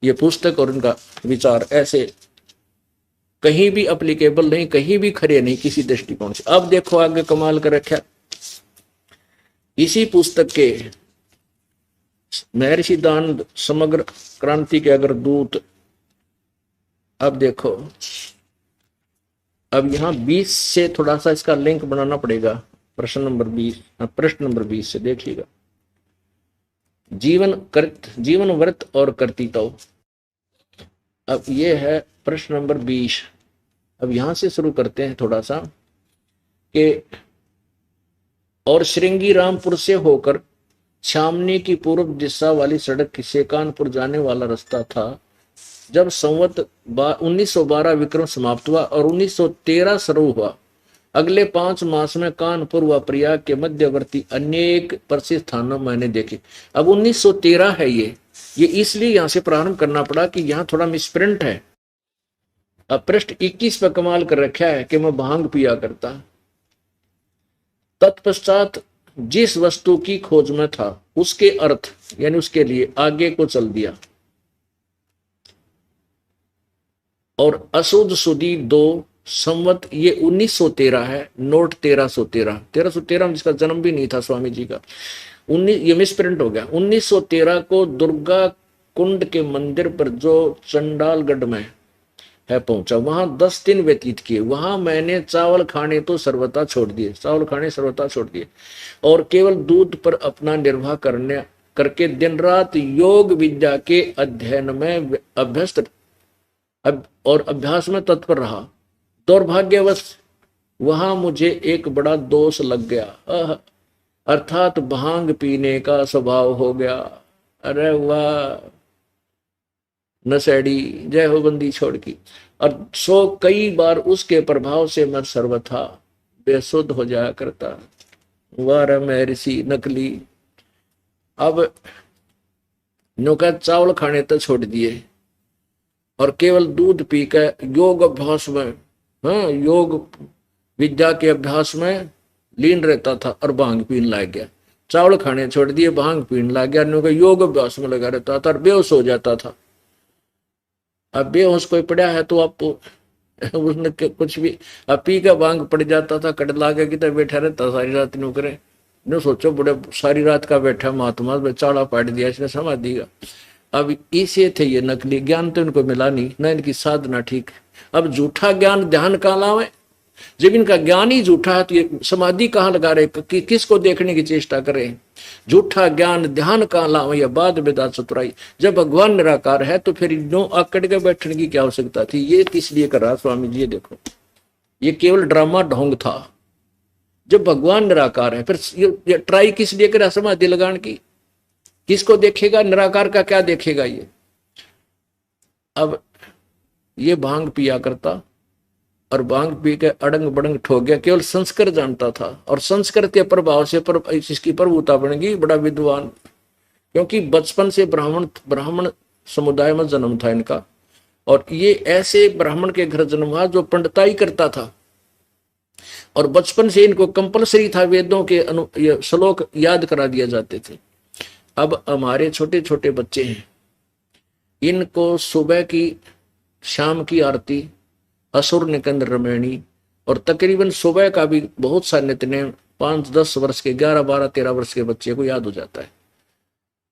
ये पुस्तक, और उनका विचार ऐसे कहीं भी अप्लीकेबल नहीं, कहीं भी खरे नहीं किसी दृष्टिकोण से। अब देखो आगे कमाल कर रखा, इसी पुस्तक के महर्षि दानंद समग्र क्रांति के अगर दूत, अब देखो, अब यहां 20 से थोड़ा सा इसका लिंक बनाना पड़ेगा। प्रश्न नंबर 20, प्रश्न नंबर 20 से देखिएगा, जीवन व्रत और कर्तृत्व। अब ये है प्रश्न नंबर 20। अब यहां से शुरू करते हैं थोड़ा सा कि और श्रृंगी रामपुर से होकर छामनी की पूर्व दिशा वाली सड़क से कानपुर जाने वाला रास्ता था। जब संवत 1912 विक्रम समाप्त हुआ और 1913 शुरू हुआ, अगले 5 मास में कानपुर व प्रयाग के मध्यवर्ती अनेक प्रसिद्ध स्थानों मैंने देखे। अब 1913 है ये इसलिए यहां से प्रारंभ करना पड़ा कि यहां थोड़ा मिसप्रिंट है। अब पृष्ठ 21 पर कमाल कर रखा है कि मैं भांग पिया करता। तत्पश्चात जिस वस्तु की खोज में था उसके अर्थ यानी उसके लिए आगे को चल दिया और अशुद्ध सुदी 2 संवत, ये 1913 है, नोट 1313 में जिसका जन्म भी नहीं था स्वामी जी का, 19 ये मिसप्रिंट हो गया। 1913 को दुर्गा कुंड के मंदिर पर जो चंडालगढ़ में है पहुंचा, वहां 10 दिन व्यतीत किए। वहां मैंने चावल खाने तो सर्वथा छोड़ दिए और केवल दूध पर अपना निर्वाह करके दिन रात योग विद्या के अध्ययन में अभ्यास में तत्पर रहा। दुर्भाग्यवश वहां मुझे एक बड़ा दोष लग गया, अर्थात भांग पीने का स्वभाव हो गया। अरे वाह नशेड़ी, जय हो बंदी छोड़ की। और कई बार उसके प्रभाव से मैं सर्वथा बेसुध हो जाया करता। वाह महर्षि नकली। अब नौका चावल खाने तो छोड़ दिए और केवल दूध पीकर योग अभ्यास में, योग विद्या के अभ्यास में लीन रहता था और भांग पीने लग गया। चावल खाने छोड़ दिए, भांग पीने लग गया, नौका योग अभ्यास में लगा रहता था और बेहोश हो जाता था। अब बेहोश कोई पड़ा है तो आप उसने कुछ भी अब पी का भांग पड़ जाता था, कटला के कितना बैठा रहता सारी रात नौकरे न सोचो बड़े सारी रात का बैठा महात्मा चाड़ा पाट दिया इसने समाधि का। अब इसे थे ये नकली ज्ञान तो इनको मिला नहीं, ना इनकी साधना ठीक। अब झूठा ज्ञान ध्यान कहाँ लावे, जब इनका ज्ञान ही झूठा है तो ये समाधि कहाँ लगा रहे, किसको देखने की चेष्टा करें। झूठा ज्ञान ध्यान कहाँ लावे या बाद बेदात चतुराई। जब भगवान निराकार है तो फिर नो आकड़ के बैठने की क्या आवश्यकता थी। ये किस लिए कर रहा स्वामी जी, ये देखो ये केवल ड्रामा ढोंग था। जब भगवान निराकार है फिर ये ट्राई किस लिए करा समाधि लगाने की, किसको देखेगा, निराकार का क्या देखेगा ये। अब ये भांग पिया करता और भांग पी के अड़ंग बड़ंग ठोक गया, केवल संस्कृत जानता था और संस्कृत के प्रभाव से इसकी प्रभुता बन गई, बड़ा विद्वान। क्योंकि बचपन से ब्राह्मण समुदाय में जन्म था इनका और ये ऐसे ब्राह्मण के घर जन्म हुआ जो पंडिताई करता था और बचपन से इनको कंपलसरी था वेदों के श्लोक याद करा दिया जाते थे। अब हमारे छोटे छोटे बच्चे हैं, इनको सुबह की शाम की आरती, असुर निकंद रमणी और तकरीबन सुबह का भी बहुत सा नित्यनेम 5-10 वर्ष के 11-12-13 वर्ष के बच्चे को याद हो जाता है।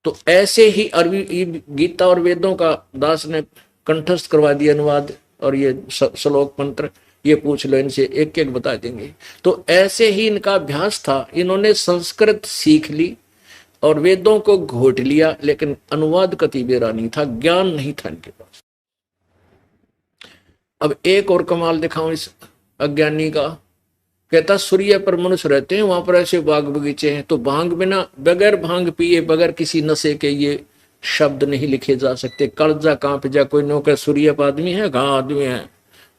तो ऐसे ही अरबी गीता और वेदों का दास ने कंठस्थ करवा दिया अनुवाद और ये श्लोक मंत्र, ये पूछ लो इनसे, एक एक बता देंगे। तो ऐसे ही इनका अभ्यास था, इन्होंने संस्कृत सीख ली और वेदों को घोट लिया, लेकिन अनुवाद कति बेरा नहीं था, ज्ञान नहीं था इनके पास। अब एक और कमाल दिखाऊं इस अज्ञानी का, कहता सूर्य पर मनुष्य रहते हैं, वहां पर ऐसे बाग बगीचे हैं, तो भांग बिना बगैर भांग पिए बगैर किसी नशे के ये शब्द नहीं लिखे जा सकते। कर्जा कांप जा, कोई नौकर सूर्य पर आदमी है, कहाँ आदमी है,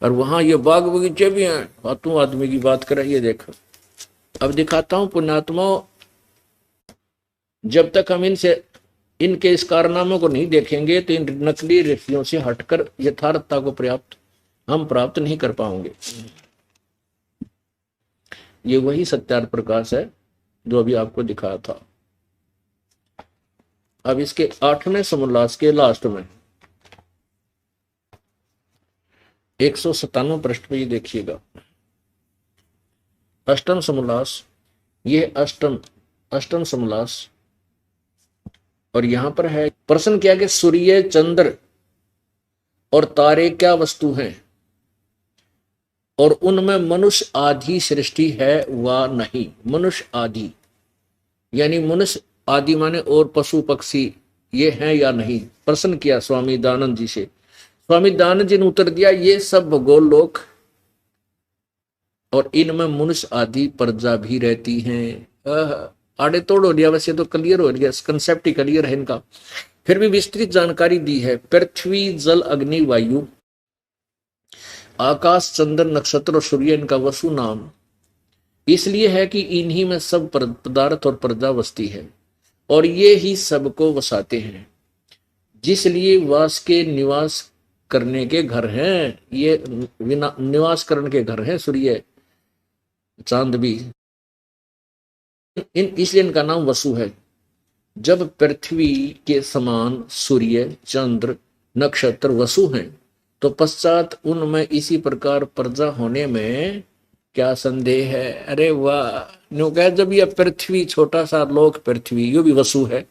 और वहां ये बाग बगीचे भी हैं, फातू आदमी की बात कर, ये देखो। अब दिखाता हूं पुण्यात्माओं, जब तक हम इनके इस कारनामों को नहीं देखेंगे तो इन नकली ऋषियों से हटकर यथार्थता को हम प्राप्त नहीं कर पाएंगे। ये वही सत्यार्थ प्रकाश है जो अभी आपको दिखाया था। अब इसके 8वें समोल्लास के लास्ट में 197 पृष्ठ पे ये देखिएगा, अष्टम समोल्लास, ये अष्टम अष्टम समास। और यहां पर है प्रश्न क्या कि सूर्य चंद्र और तारे क्या वस्तु हैं और उनमें मनुष्य आदि सृष्टि है व नहीं। मनुष्य आदि यानी मनुष्य आदि माने और पशु पक्षी ये हैं या नहीं, प्रश्न किया स्वामी दयानंद जी से। स्वामी दयानंद जी ने उत्तर दिया ये सब भगोल लोक और इनमें मनुष्य आदि प्रजा भी रहती हैं। आड़े तोड़ हो गया, वैसे तो क्लियर हो गया, कंसेप्ट ही क्लियर है इनका। फिर भी विस्तृत जानकारी दी है। पृथ्वी जल अग्नि वायु आकाश चंद्र नक्षत्र और सूर्य इनका वसु नाम इसलिए है कि इन्हीं में सब पदार्थ और प्रजा बसती है और ये ही सबको वसाते हैं, जिसलिए वास के निवास करने के घर हैं। ये निवास करने के घर हैं सूर्य चांद भी, इसलिए इनका नाम वसु है। जब पृथ्वी के समान सूर्य चंद्र नक्षत्र वसु हैं तो पश्चात उनमें इसी प्रकार प्रजा होने में क्या संदेह है। अरे वाह, न्यू कह जब यह पृथ्वी छोटा सा लोक पृथ्वी यो भी वसु है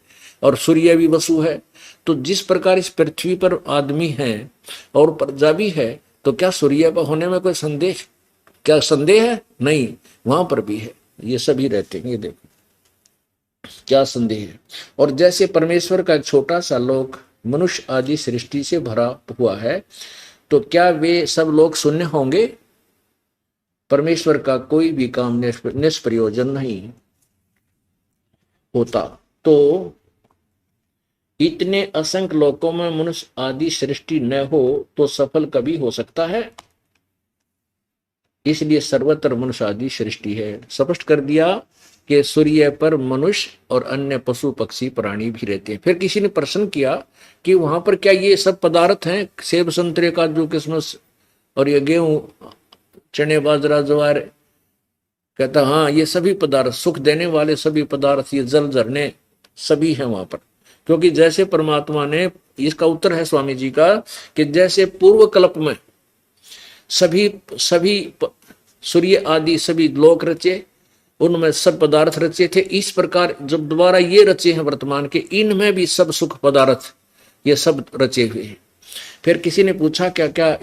और सूर्य भी वसु है, तो जिस प्रकार इस पृथ्वी पर आदमी है और प्रजा भी है, तो क्या सूर्य पर होने में कोई संदेह, क्या संदेह है? नहीं, वहां पर भी है, ये सभी रहते हैं। ये देखो क्या संदेह है। और जैसे परमेश्वर का एक छोटा सा लोक मनुष्य आदि सृष्टि से भरा हुआ है, तो क्या वे सब लोग शून्य होंगे? परमेश्वर का कोई भी काम निष्प्रयोजन नहीं होता। तो इतने असंख्य लोकों में मनुष्य आदि सृष्टि न हो तो सफल कभी हो सकता है? इसलिए सर्वत्र मनुष्य आदि सृष्टि है। स्पष्ट कर दिया कि सूर्य पर मनुष्य और अन्य पशु पक्षी प्राणी भी रहते हैं। फिर किसी ने प्रश्न किया कि वहां पर क्या ये सब पदार्थ हैं, सेब संतरे काजू किशमिश और ये गेहूं चने बाजरा ज्वार? कहता हाँ, ये सभी पदार्थ सुख देने वाले सभी पदार्थ, ये जल झरने सभी हैं वहां पर। क्योंकि जैसे परमात्मा ने, इसका उत्तर है स्वामी जी का कि जैसे पूर्व कल्प में सभी सूर्य आदि सभी लोक रचे, उनमें सब पदार्थ रचे थे, इस प्रकार जब दोबारा ये रचे हैं वर्तमान के, इनमें भी सब सुख पदार्थ ये सब रचे हुए हैं। फिर किसी ने पूछा क्या क्या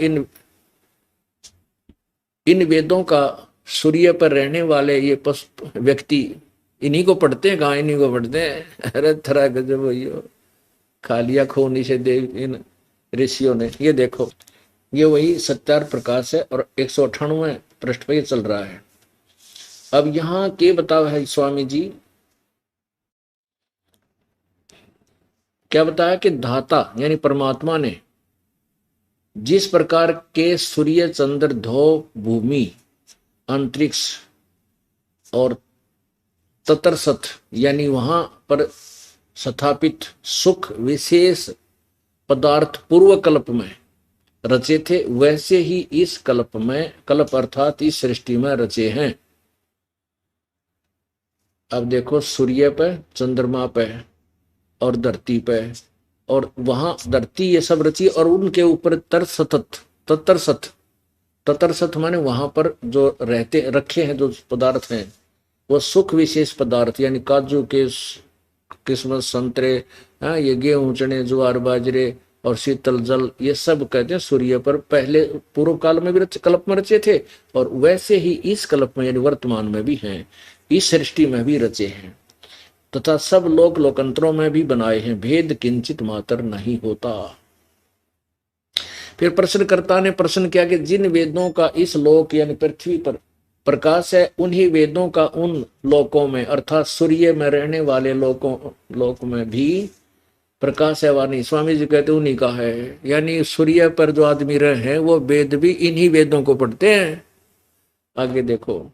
इन वेदों का सूर्य पर रहने वाले ये व्यक्ति इन्हीं को पढ़ते हैं? कहाँ इन्हीं को पढ़ते हैं? अरे थरा गजब हो, खा लिया खून से देव इन ऋषियों ने। ये देखो, ये वही सत्यार प्रकाश है और 198वें पृष्ठ पर चल रहा है। अब यहाँ के बताओ है स्वामी जी क्या बताया कि धाता यानी परमात्मा ने जिस प्रकार के सूर्य चंद्र धो भूमि अंतरिक्ष और ततरसत यानी वहां पर स्थापित सुख विशेष पदार्थ पूर्व कल्प में रचे थे, वैसे ही इस कल्प में, कल्प अर्थात इस सृष्टि में रचे हैं। अब देखो सूर्य पे, चंद्रमा पे और धरती पे, और वहां धरती ये सब रची और उनके ऊपर ततरसत माने वहां पर जो रहते रखे हैं जो पदार्थ हैं वो सुख विशेष पदार्थ यानी काजू के किस्मत संतरे, ये गेहूं चने ज्वार बाजरे और शीतल जल, ये सब कहते हैं सूर्य पर पहले पूर्व काल में भी कल्प में रचे थे और वैसे ही इस कल्प में यानी वर्तमान में भी हैं, इस सृष्टि में भी रचे हैं तथा सब लोक लोकांतरों में भी बनाए हैं, भेद किंचित मात्र नहीं होता। फिर प्रश्नकर्ता ने प्रश्न किया कि जिन वेदों का इस लोक यानी पृथ्वी पर प्रकाश है, उन्हीं वेदों का उन लोकों में अर्थात सूर्य में रहने वाले लोक में भी प्रकाश है वानी? स्वामी जी कहते उन्हीं का है, यानी सूर्य पर जो आदमी रहे हैं वो वेद भी इन्हीं वेदों को पढ़ते हैं। आगे देखो,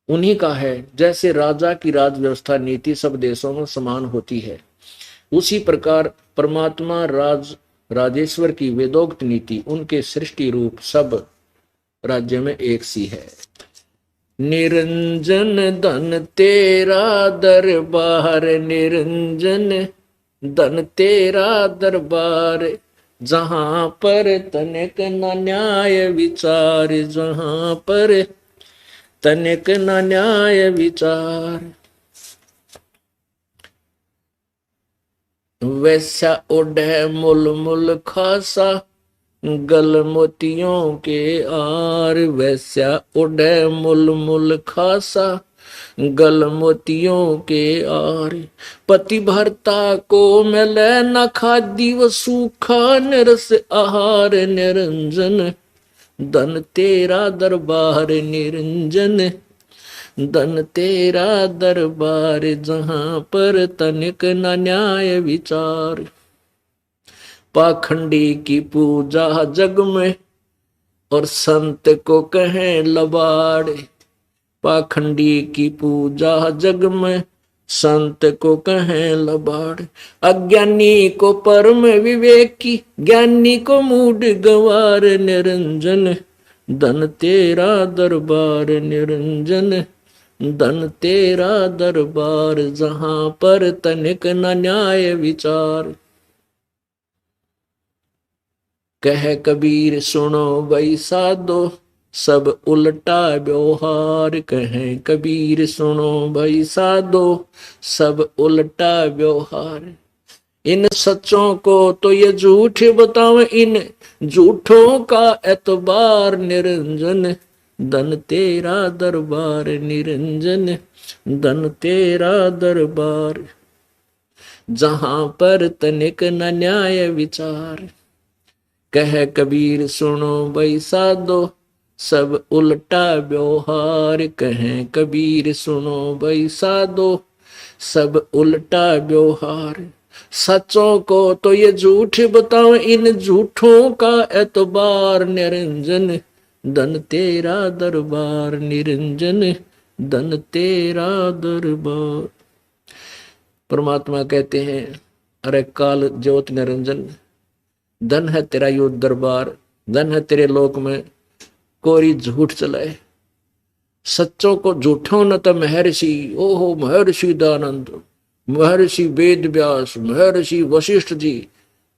उन्हीं का है। जैसे राजा की राज व्यवस्था नीति सब देशों में समान होती है, उसी प्रकार परमात्मा राजेश्वर की वेदोक्त नीति उनके सृष्टि रूप सब राज्य में एक सी है। निरंजन धन तेरा दरबार, निरंजन धन तेरा दरबार, जहां पर तनिक न न्याय विचार, जहां पर तनिक न न्याय विचार। वैसा ओढ़े मुल मुल खासा, गल मोतियों के आर। वैसा ओढ़े मुल मुल खासा, गल मोतियों के आर। पति भरता को मिले न खादी, व सूखा निरस आहार। निरंजन धन तेरा दरबार निरंजन, धन तेरा दरबार। जहां पर तनिक न न्याय विचार। पाखंडी की पूजा जग में, और संत को कहें लबाड़। पाखंडी की पूजा जग में, संत को कहें लबाड़। अज्ञानी को परम विवेकी, ज्ञानी को मूड गवार। निरंजन धन तेरा दरबार निरंजन, धन तेरा दरबार। जहां पर तनिक न न्याय विचार। कह कबीर सुनो भाई साधो, सब उल्टा व्यवहार। कहें कबीर सुनो भाई साधो, सब उल्टा व्यवहार। इन सच्चों को तो ये झूठ बताओ, इन झूठों का एतबार। निरंजन धन तेरा दरबार निरंजन, धन तेरा दरबार। जहां पर तनिक न न्याय विचार। कह कबीर सुनो भाई साधो, सब उल्टा व्यवहार। कहें कबीर सुनो भाई साधो, सब उल्टा व्यवहार। सच्चों को तो ये झूठ बताओ, इन झूठों का एतबार। निरंजन धन तेरा दरबार निरंजन, धन तेरा दरबार। परमात्मा कहते हैं, अरे काल ज्योत निरंजन, धन है तेरा यो दरबार, धन है तेरे लोक में कोरी झूठ चलाए। सच्चों को झूठों न तो महर्षि, ओहो महर्षि दयानंद, महर्षि वेद व्यास, महर्षि वशिष्ठ जी,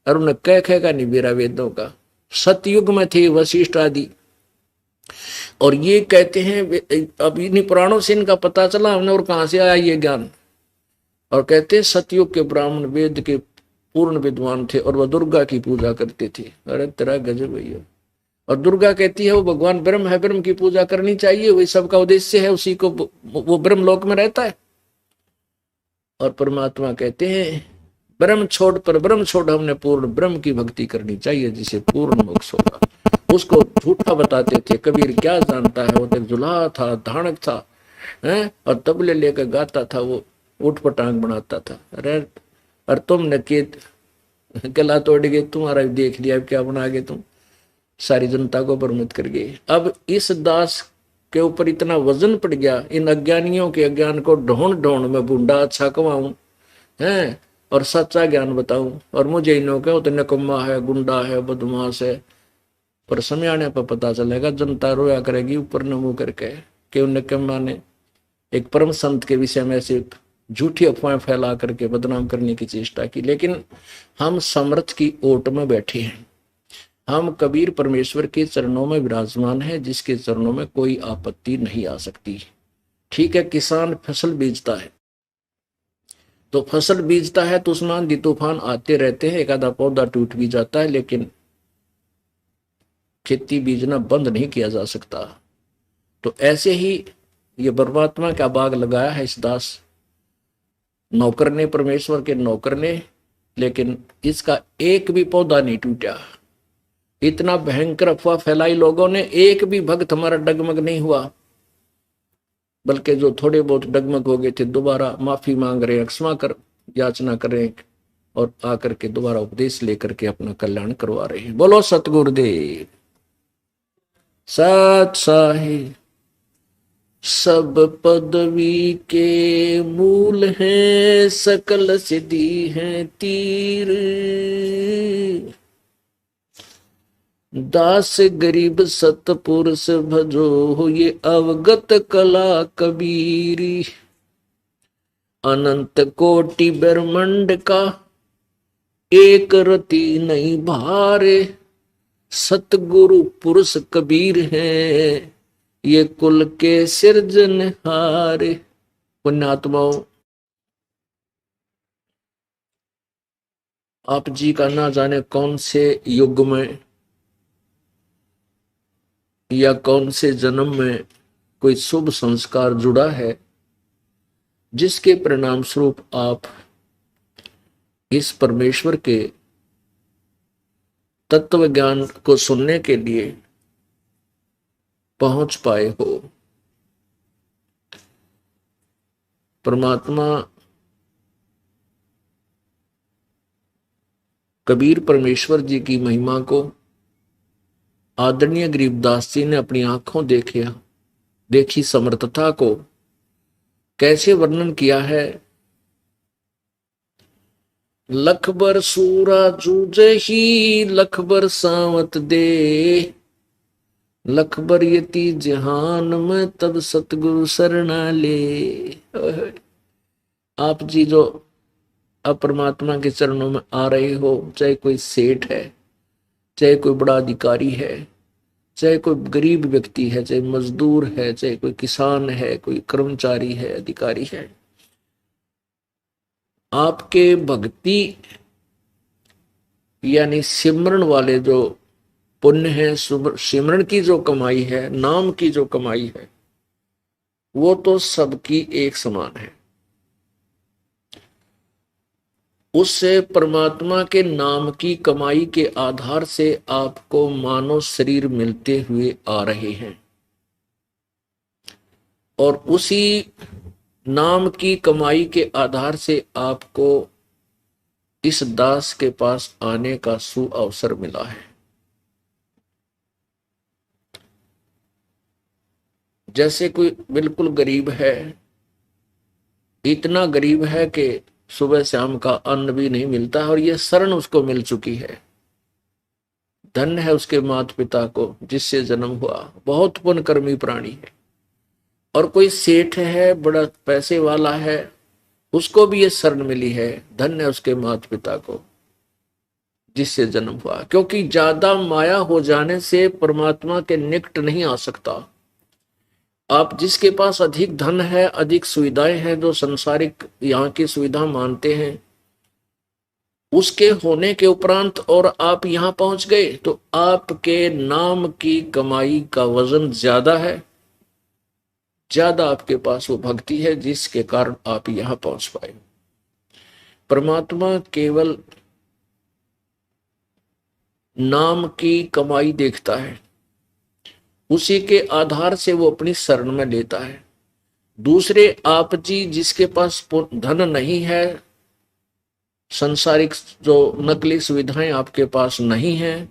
और उन्हें कह का नहीं बेरा वेदों का। सतयुग में थे वशिष्ठ आदि, और ये कहते हैं अब इन्हीं पुराणों से इनका पता चला हमने, और कहां से आया ये ज्ञान। और कहते हैं सतयुग के ब्राह्मण वेद के पूर्ण विद्वान थे, और वह दुर्गा की पूजा करते थे। अरे तेरा गजब भैया। और दुर्गा कहती है वो भगवान ब्रह्म है, ब्रह्म की पूजा करनी चाहिए, वही सबका उद्देश्य है, उसी को वो ब्रह्म लोक में रहता है। और परमात्मा कहते हैं ब्रह्म छोड़, पर ब्रह्म छोड़, हमने पूर्ण ब्रह्म की भक्ति करनी चाहिए, जिसे पूर्ण मोक्ष होगा। उसको झूठा बताते थे। कबीर क्या जानता है, वो तो जुलाहा था, धानक था, हैं, और तबले लेकर गाता था, वो उठ पटांग बनाता था। अरे और तुमने गला तोड़ गए, तुम्हारा देख लिया, अब क्या बना गए तुम, सारी जनता को भ्रमित कर गए। अब इस दास के ऊपर इतना वजन पड़ गया, इन अज्ञानियों के अज्ञान को ढूंढ ढूंढ में बूंदा अच्छा कमाऊं हैं, और सच्चा ज्ञान बताऊं। और मुझे इन्हों का तो नकम्मा है, गुंडा है, बदमाश है। पर समय आने पर पता चलेगा, जनता रोया करेगी ऊपर न मुंह करके कि उन नकम्मा ने एक परम संत के विषय में ऐसे झूठी अफवाहें फैला करके बदनाम करने की चेष्टा की। लेकिन हम समर्थ की ओट में बैठे हैं। हम कबीर परमेश्वर के चरणों में विराजमान है, जिसके चरणों में कोई आपत्ति नहीं आ सकती। ठीक है, किसान फसल बीजता है, तो फसल बीजता है तो उसमें आंधी तूफान आते रहते हैं, एक आधा पौधा टूट भी जाता है, लेकिन खेती बीजना बंद नहीं किया जा सकता। तो ऐसे ही ये परमात्मा का बाग लगाया है इस दास नौकर ने, परमेश्वर के नौकर ने, लेकिन इसका एक भी पौधा नहीं टूटा। इतना भयंकर अफवाह फैलाई लोगों ने, एक भी भक्त हमारा डगमग नहीं हुआ, बल्कि जो थोड़े बहुत डगमग हो गए थे दोबारा माफी मांग रहे हैं, क्षमा कर याचना कर रहे हैं, और आकर के दोबारा उपदेश लेकर के अपना कल्याण करवा रहे हैं। बोलो सतगुरुदेव सत साहिब। सब पदवी के मूल हैं, सकल सिद्धि हैं तीर। दास गरीब सतपुरुष भजो हो, ये अवगत कला कबीरी। अनंत कोटि ब्रह्मांड का एक रति नहीं भारे। सतगुरु पुरुष कबीर हैं, ये कुल के सिरजनहारे। पुण्यात्माओं, आप जी का ना जाने कौन से युग में या कौन से जन्म में कोई शुभ संस्कार जुड़ा है, जिसके परिणाम स्वरूप आप इस परमेश्वर के तत्व ज्ञान को सुनने के लिए पहुंच पाए हो। परमात्मा कबीर परमेश्वर जी की महिमा को आदरणीय गरीबदास जी ने अपनी आंखों देखी समर्थता को कैसे वर्णन किया है। लख बर सूरा जूझे ही लख बर सावत दे, लख बर यति जहान में तब सतगुरु शरणा ले। आप जी जो अब परमात्मा के चरणों में आ रहे हो, चाहे कोई सेठ है, चाहे कोई बड़ा अधिकारी है, चाहे कोई गरीब व्यक्ति है, चाहे मजदूर है, चाहे कोई किसान है, कोई कर्मचारी है, अधिकारी है, आपके भक्ति यानी सिमरन वाले जो पुण्य है, सिमरन की जो कमाई है, नाम की जो कमाई है, वो तो सबकी एक समान है। उससे परमात्मा के नाम की कमाई के आधार से आपको मानव शरीर मिलते हुए आ रहे हैं, और उसी नाम की कमाई के आधार से आपको इस दास के पास आने का सुअवसर मिला है। जैसे कोई बिल्कुल गरीब है, इतना गरीब है कि सुबह शाम का अन्न भी नहीं मिलता है, और यह शरण उसको मिल चुकी है। धन्य है उसके माता पिता को जिससे जन्म हुआ, बहुत पुण्यकर्मी प्राणी है। और कोई सेठ है, बड़ा पैसे वाला है, उसको भी ये शरण मिली है। धन्य है उसके माता पिता को जिससे जन्म हुआ, क्योंकि ज्यादा माया हो जाने से परमात्मा के निकट नहीं आ सकता। आप जिसके पास अधिक धन है, अधिक सुविधाएं हैं, जो संसारिक यहाँ की सुविधा मानते हैं, उसके होने के उपरांत और आप यहां पहुंच गए, तो आपके नाम की कमाई का वजन ज्यादा है, ज्यादा आपके पास वो भक्ति है जिसके कारण आप यहां पहुंच पाए। परमात्मा केवल नाम की कमाई देखता है, उसी के आधार से वो अपनी शरण में लेता है। दूसरे आप जी जिसके पास धन नहीं है, संसारिक जो नकली सुविधाएं आपके पास नहीं है,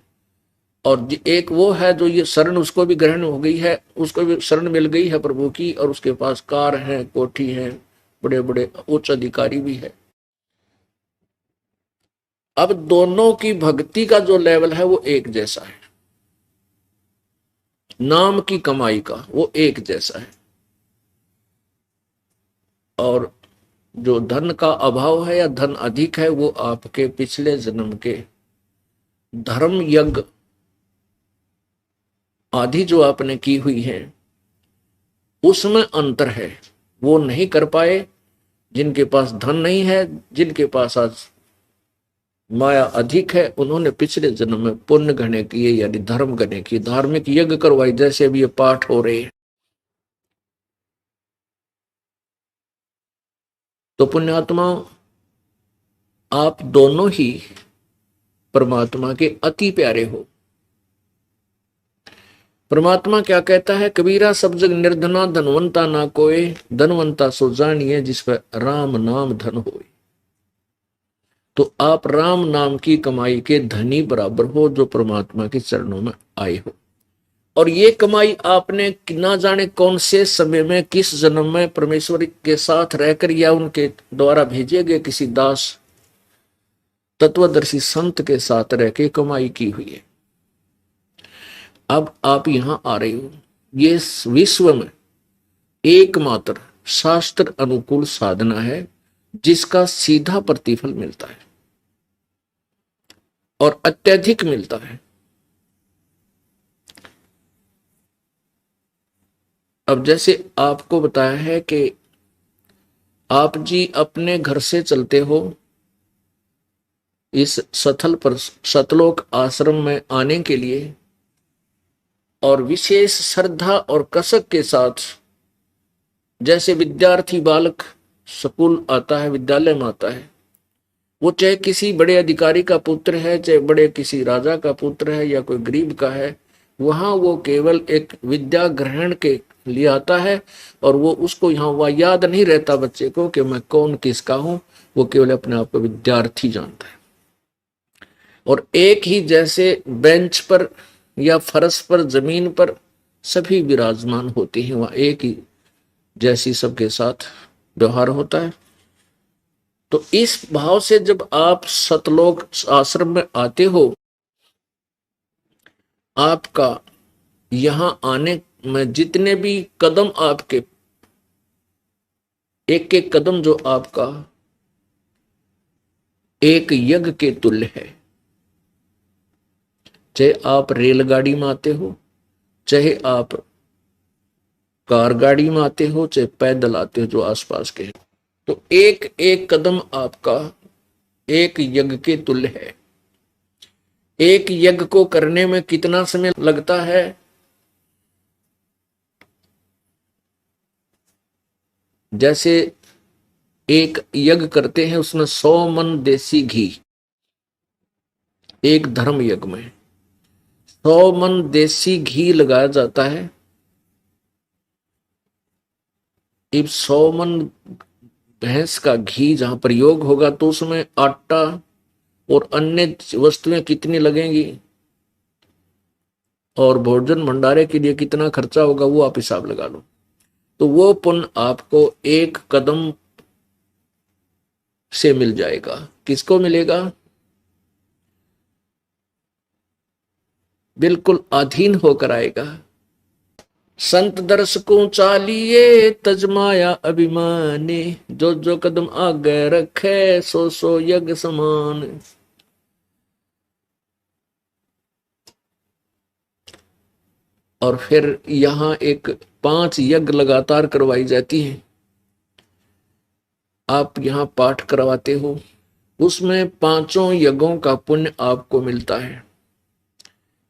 और एक वो है जो ये शरण उसको भी ग्रहण हो गई है, उसको भी शरण मिल गई है प्रभु की, और उसके पास कार है, कोठी है, बड़े बड़े उच्च अधिकारी भी है। अब दोनों की भक्ति का जो लेवल है वो एक जैसा है, नाम की कमाई का वो एक जैसा है। और जो धन का अभाव है या धन अधिक है, वो आपके पिछले जन्म के धर्म यज्ञ आदि जो आपने की हुई है उसमें अंतर है, वो नहीं कर पाए। जिनके पास धन नहीं है, जिनके पास आज माया अधिक है, उन्होंने पिछले जन्म में पुण्य गणे किए, यानी धर्म गणे किए, धार्मिक यज्ञ करवाए, जैसे अभी ये पाठ हो रहे हैं। तो पुण्यात्मा, आप दोनों ही परमात्मा के अति प्यारे हो। परमात्मा क्या कहता है, कबीरा सब जग निर्धना धनवंता ना कोय, धनवंता सो जानिए जिस पर राम नाम धन होए। तो आप राम नाम की कमाई के धनी बराबर हो, जो परमात्मा के चरणों में आए हो। और ये कमाई आपने ना जाने कौन से समय में, किस जन्म में परमेश्वर के साथ रहकर या उनके द्वारा भेजे गए किसी दास तत्वदर्शी संत के साथ रह के कमाई की हुई है। अब आप यहां आ रहे हो, ये विश्व में एकमात्र शास्त्र अनुकूल साधना है जिसका सीधा प्रतिफल मिलता है और अत्यधिक मिलता है। अब जैसे आपको बताया है कि आप जी अपने घर से चलते हो, इस सथल पर सतलोक आश्रम में आने के लिए और विशेष श्रद्धा और कसक के साथ, जैसे विद्यार्थी बालक स्कूल आता है, विद्यालय में आता है, वो चाहे किसी बड़े अधिकारी का पुत्र है, चाहे बड़े किसी राजा का पुत्र है या कोई गरीब का है, वहां वो केवल एक विद्या ग्रहण के लिए आता है और वो उसको यहाँ वह याद नहीं रहता बच्चे को कि मैं कौन किसका हूं, वो केवल अपने आप को विद्यार्थी जानता है। और एक ही जैसे बेंच पर या फर्श पर, जमीन पर सभी विराजमान होते हैं, वहां एक ही जैसी सबके साथ व्यवहार होता है। तो इस भाव से जब आप सतलोक आश्रम में आते हो, आपका यहां आने में जितने भी कदम आपके, एक एक कदम जो आपका एक यज्ञ के तुल्य है। चाहे आप रेलगाड़ी में आते हो, चाहे आप कार गाड़ी में आते हो, चाहे पैदल आते हो जो आसपास के हैं, तो एक एक कदम आपका एक यज्ञ के तुल्य है। एक यज्ञ को करने में कितना समय लगता है? जैसे एक यज्ञ करते हैं, उसमें 100 मन देसी घी, एक धर्म यज्ञ में 100 मन देसी घी लगाया जाता है। इब 100 मन भैंस का घी जहां प्रयोग होगा तो उसमें आटा और अन्य वस्तुएं कितनी लगेंगी और भोजन भंडारे के लिए कितना खर्चा होगा, वो आप हिसाब लगा लो। तो वो पुण्य आपको एक कदम से मिल जाएगा। किसको मिलेगा? बिल्कुल अधीन होकर आएगा। संत दर्शकों चालिए तजमाया अभिमानी, जो जो कदम आगे रखे सो सो यज्ञ समान। और फिर यहां एक 5 यज्ञ लगातार करवाई जाती हैं। आप यहां पाठ करवाते हो, उसमें 5 यज्ञों का पुण्य आपको मिलता है।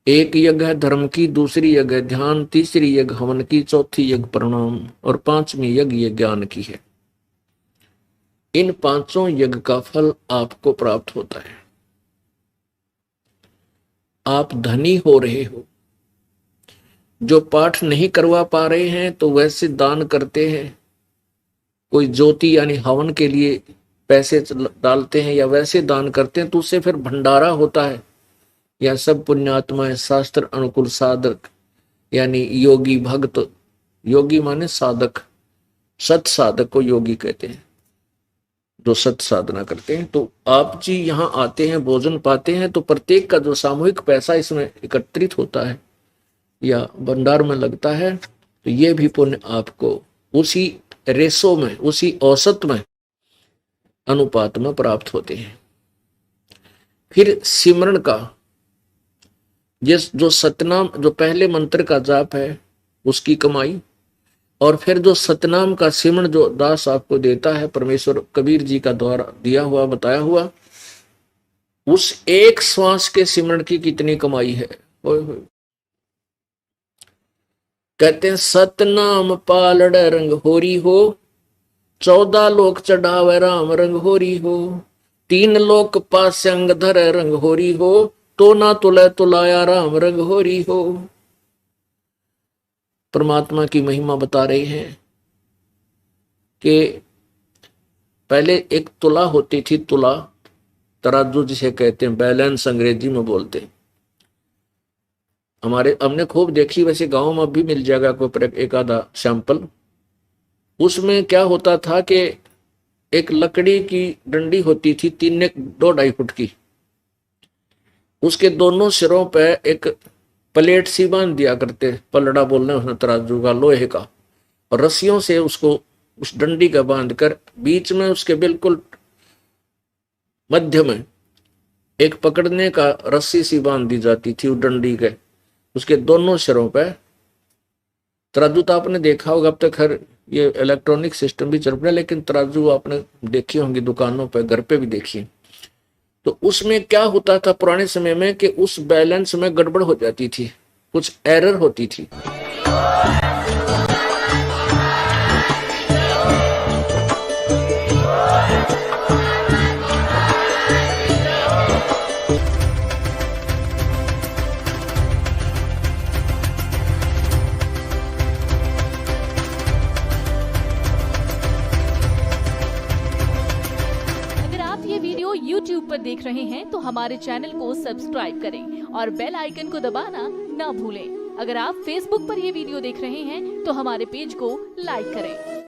एक यज्ञ है धर्म की, दूसरी यज्ञ है ध्यान, तीसरी यज्ञ हवन की, चौथी यज्ञ प्रणाम और 5वीं यज्ञ ये ज्ञान की है। इन 5 यज्ञ का फल आपको प्राप्त होता है। आप धनी हो रहे हो। जो पाठ नहीं करवा पा रहे हैं तो वैसे दान करते हैं, कोई ज्योति यानी हवन के लिए पैसे डालते हैं या वैसे दान करते हैं, तो उससे फिर भंडारा होता है। या सब पुण्यात्माएं शास्त्र अनुकूल साधक यानी योगी भक्त, योगी माने साधक, सत साधक को योगी कहते हैं, जो सत साधना करते हैं। तो आप जी यहाँ आते हैं, भोजन पाते हैं, तो प्रत्येक का जो सामूहिक पैसा इसमें एकत्रित होता है या भंडार में लगता है, तो ये भी पुण्य आपको उसी रेशो में, उसी औसत में, अनुपात में प्राप्त होते हैं। फिर सिमरण का, जो सतनाम, जो पहले मंत्र का जाप है उसकी कमाई, और फिर जो सतनाम का सिमरण जो दास आपको देता है, परमेश्वर कबीर जी का द्वारा दिया हुआ, बताया हुआ, उस एक श्वास के सिमरण की कितनी कमाई है। कहते हैं सतनाम पालड़ रंग होरी हो, 14 लोक चढ़ावे राम रंग होरी हो, 3 लोक पास्यंग धर रंग होरी हो, तो ना तुले तुलाया राम रंग होरी हो। परमात्मा की महिमा बता रहे हैं कि पहले एक तुला होती थी, तुला तराजू जिसे कहते हैं, बैलेंस अंग्रेजी में बोलते हैं। हमने खूब देखी, वैसे गांव में भी मिल जाएगा कोई एक आधा सैंपल। उसमें क्या होता था कि एक लकड़ी की डंडी होती थी 2-2.5 फुट की, उसके दोनों सिरों पे एक प्लेट सी बांध दिया करते, पलड़ा बोलने उसने तराजू का, लोहे का, और रस्सियों से उसको उस डंडी का बांध कर बीच में उसके बिल्कुल मध्य में एक पकड़ने का रस्सी सी बांध दी जाती थी उस डंडी के, उसके दोनों सिरों पे। तराजू तो आपने देखा होगा, अब तक हर ये इलेक्ट्रॉनिक सिस्टम भी चल रहा है, लेकिन तराजू आपने देखी होंगी दुकानों पे, घर पे भी देखिए। तो उसमें क्या होता था पुराने समय में कि उस बैलेंस में गड़बड़ हो जाती थी, कुछ एरर होती थी। YouTube पर देख रहे हैं तो हमारे चैनल को सब्सक्राइब करें और बेल आइकन को दबाना ना भूलें। अगर आप Facebook पर ये वीडियो देख रहे हैं तो हमारे पेज को लाइक करें।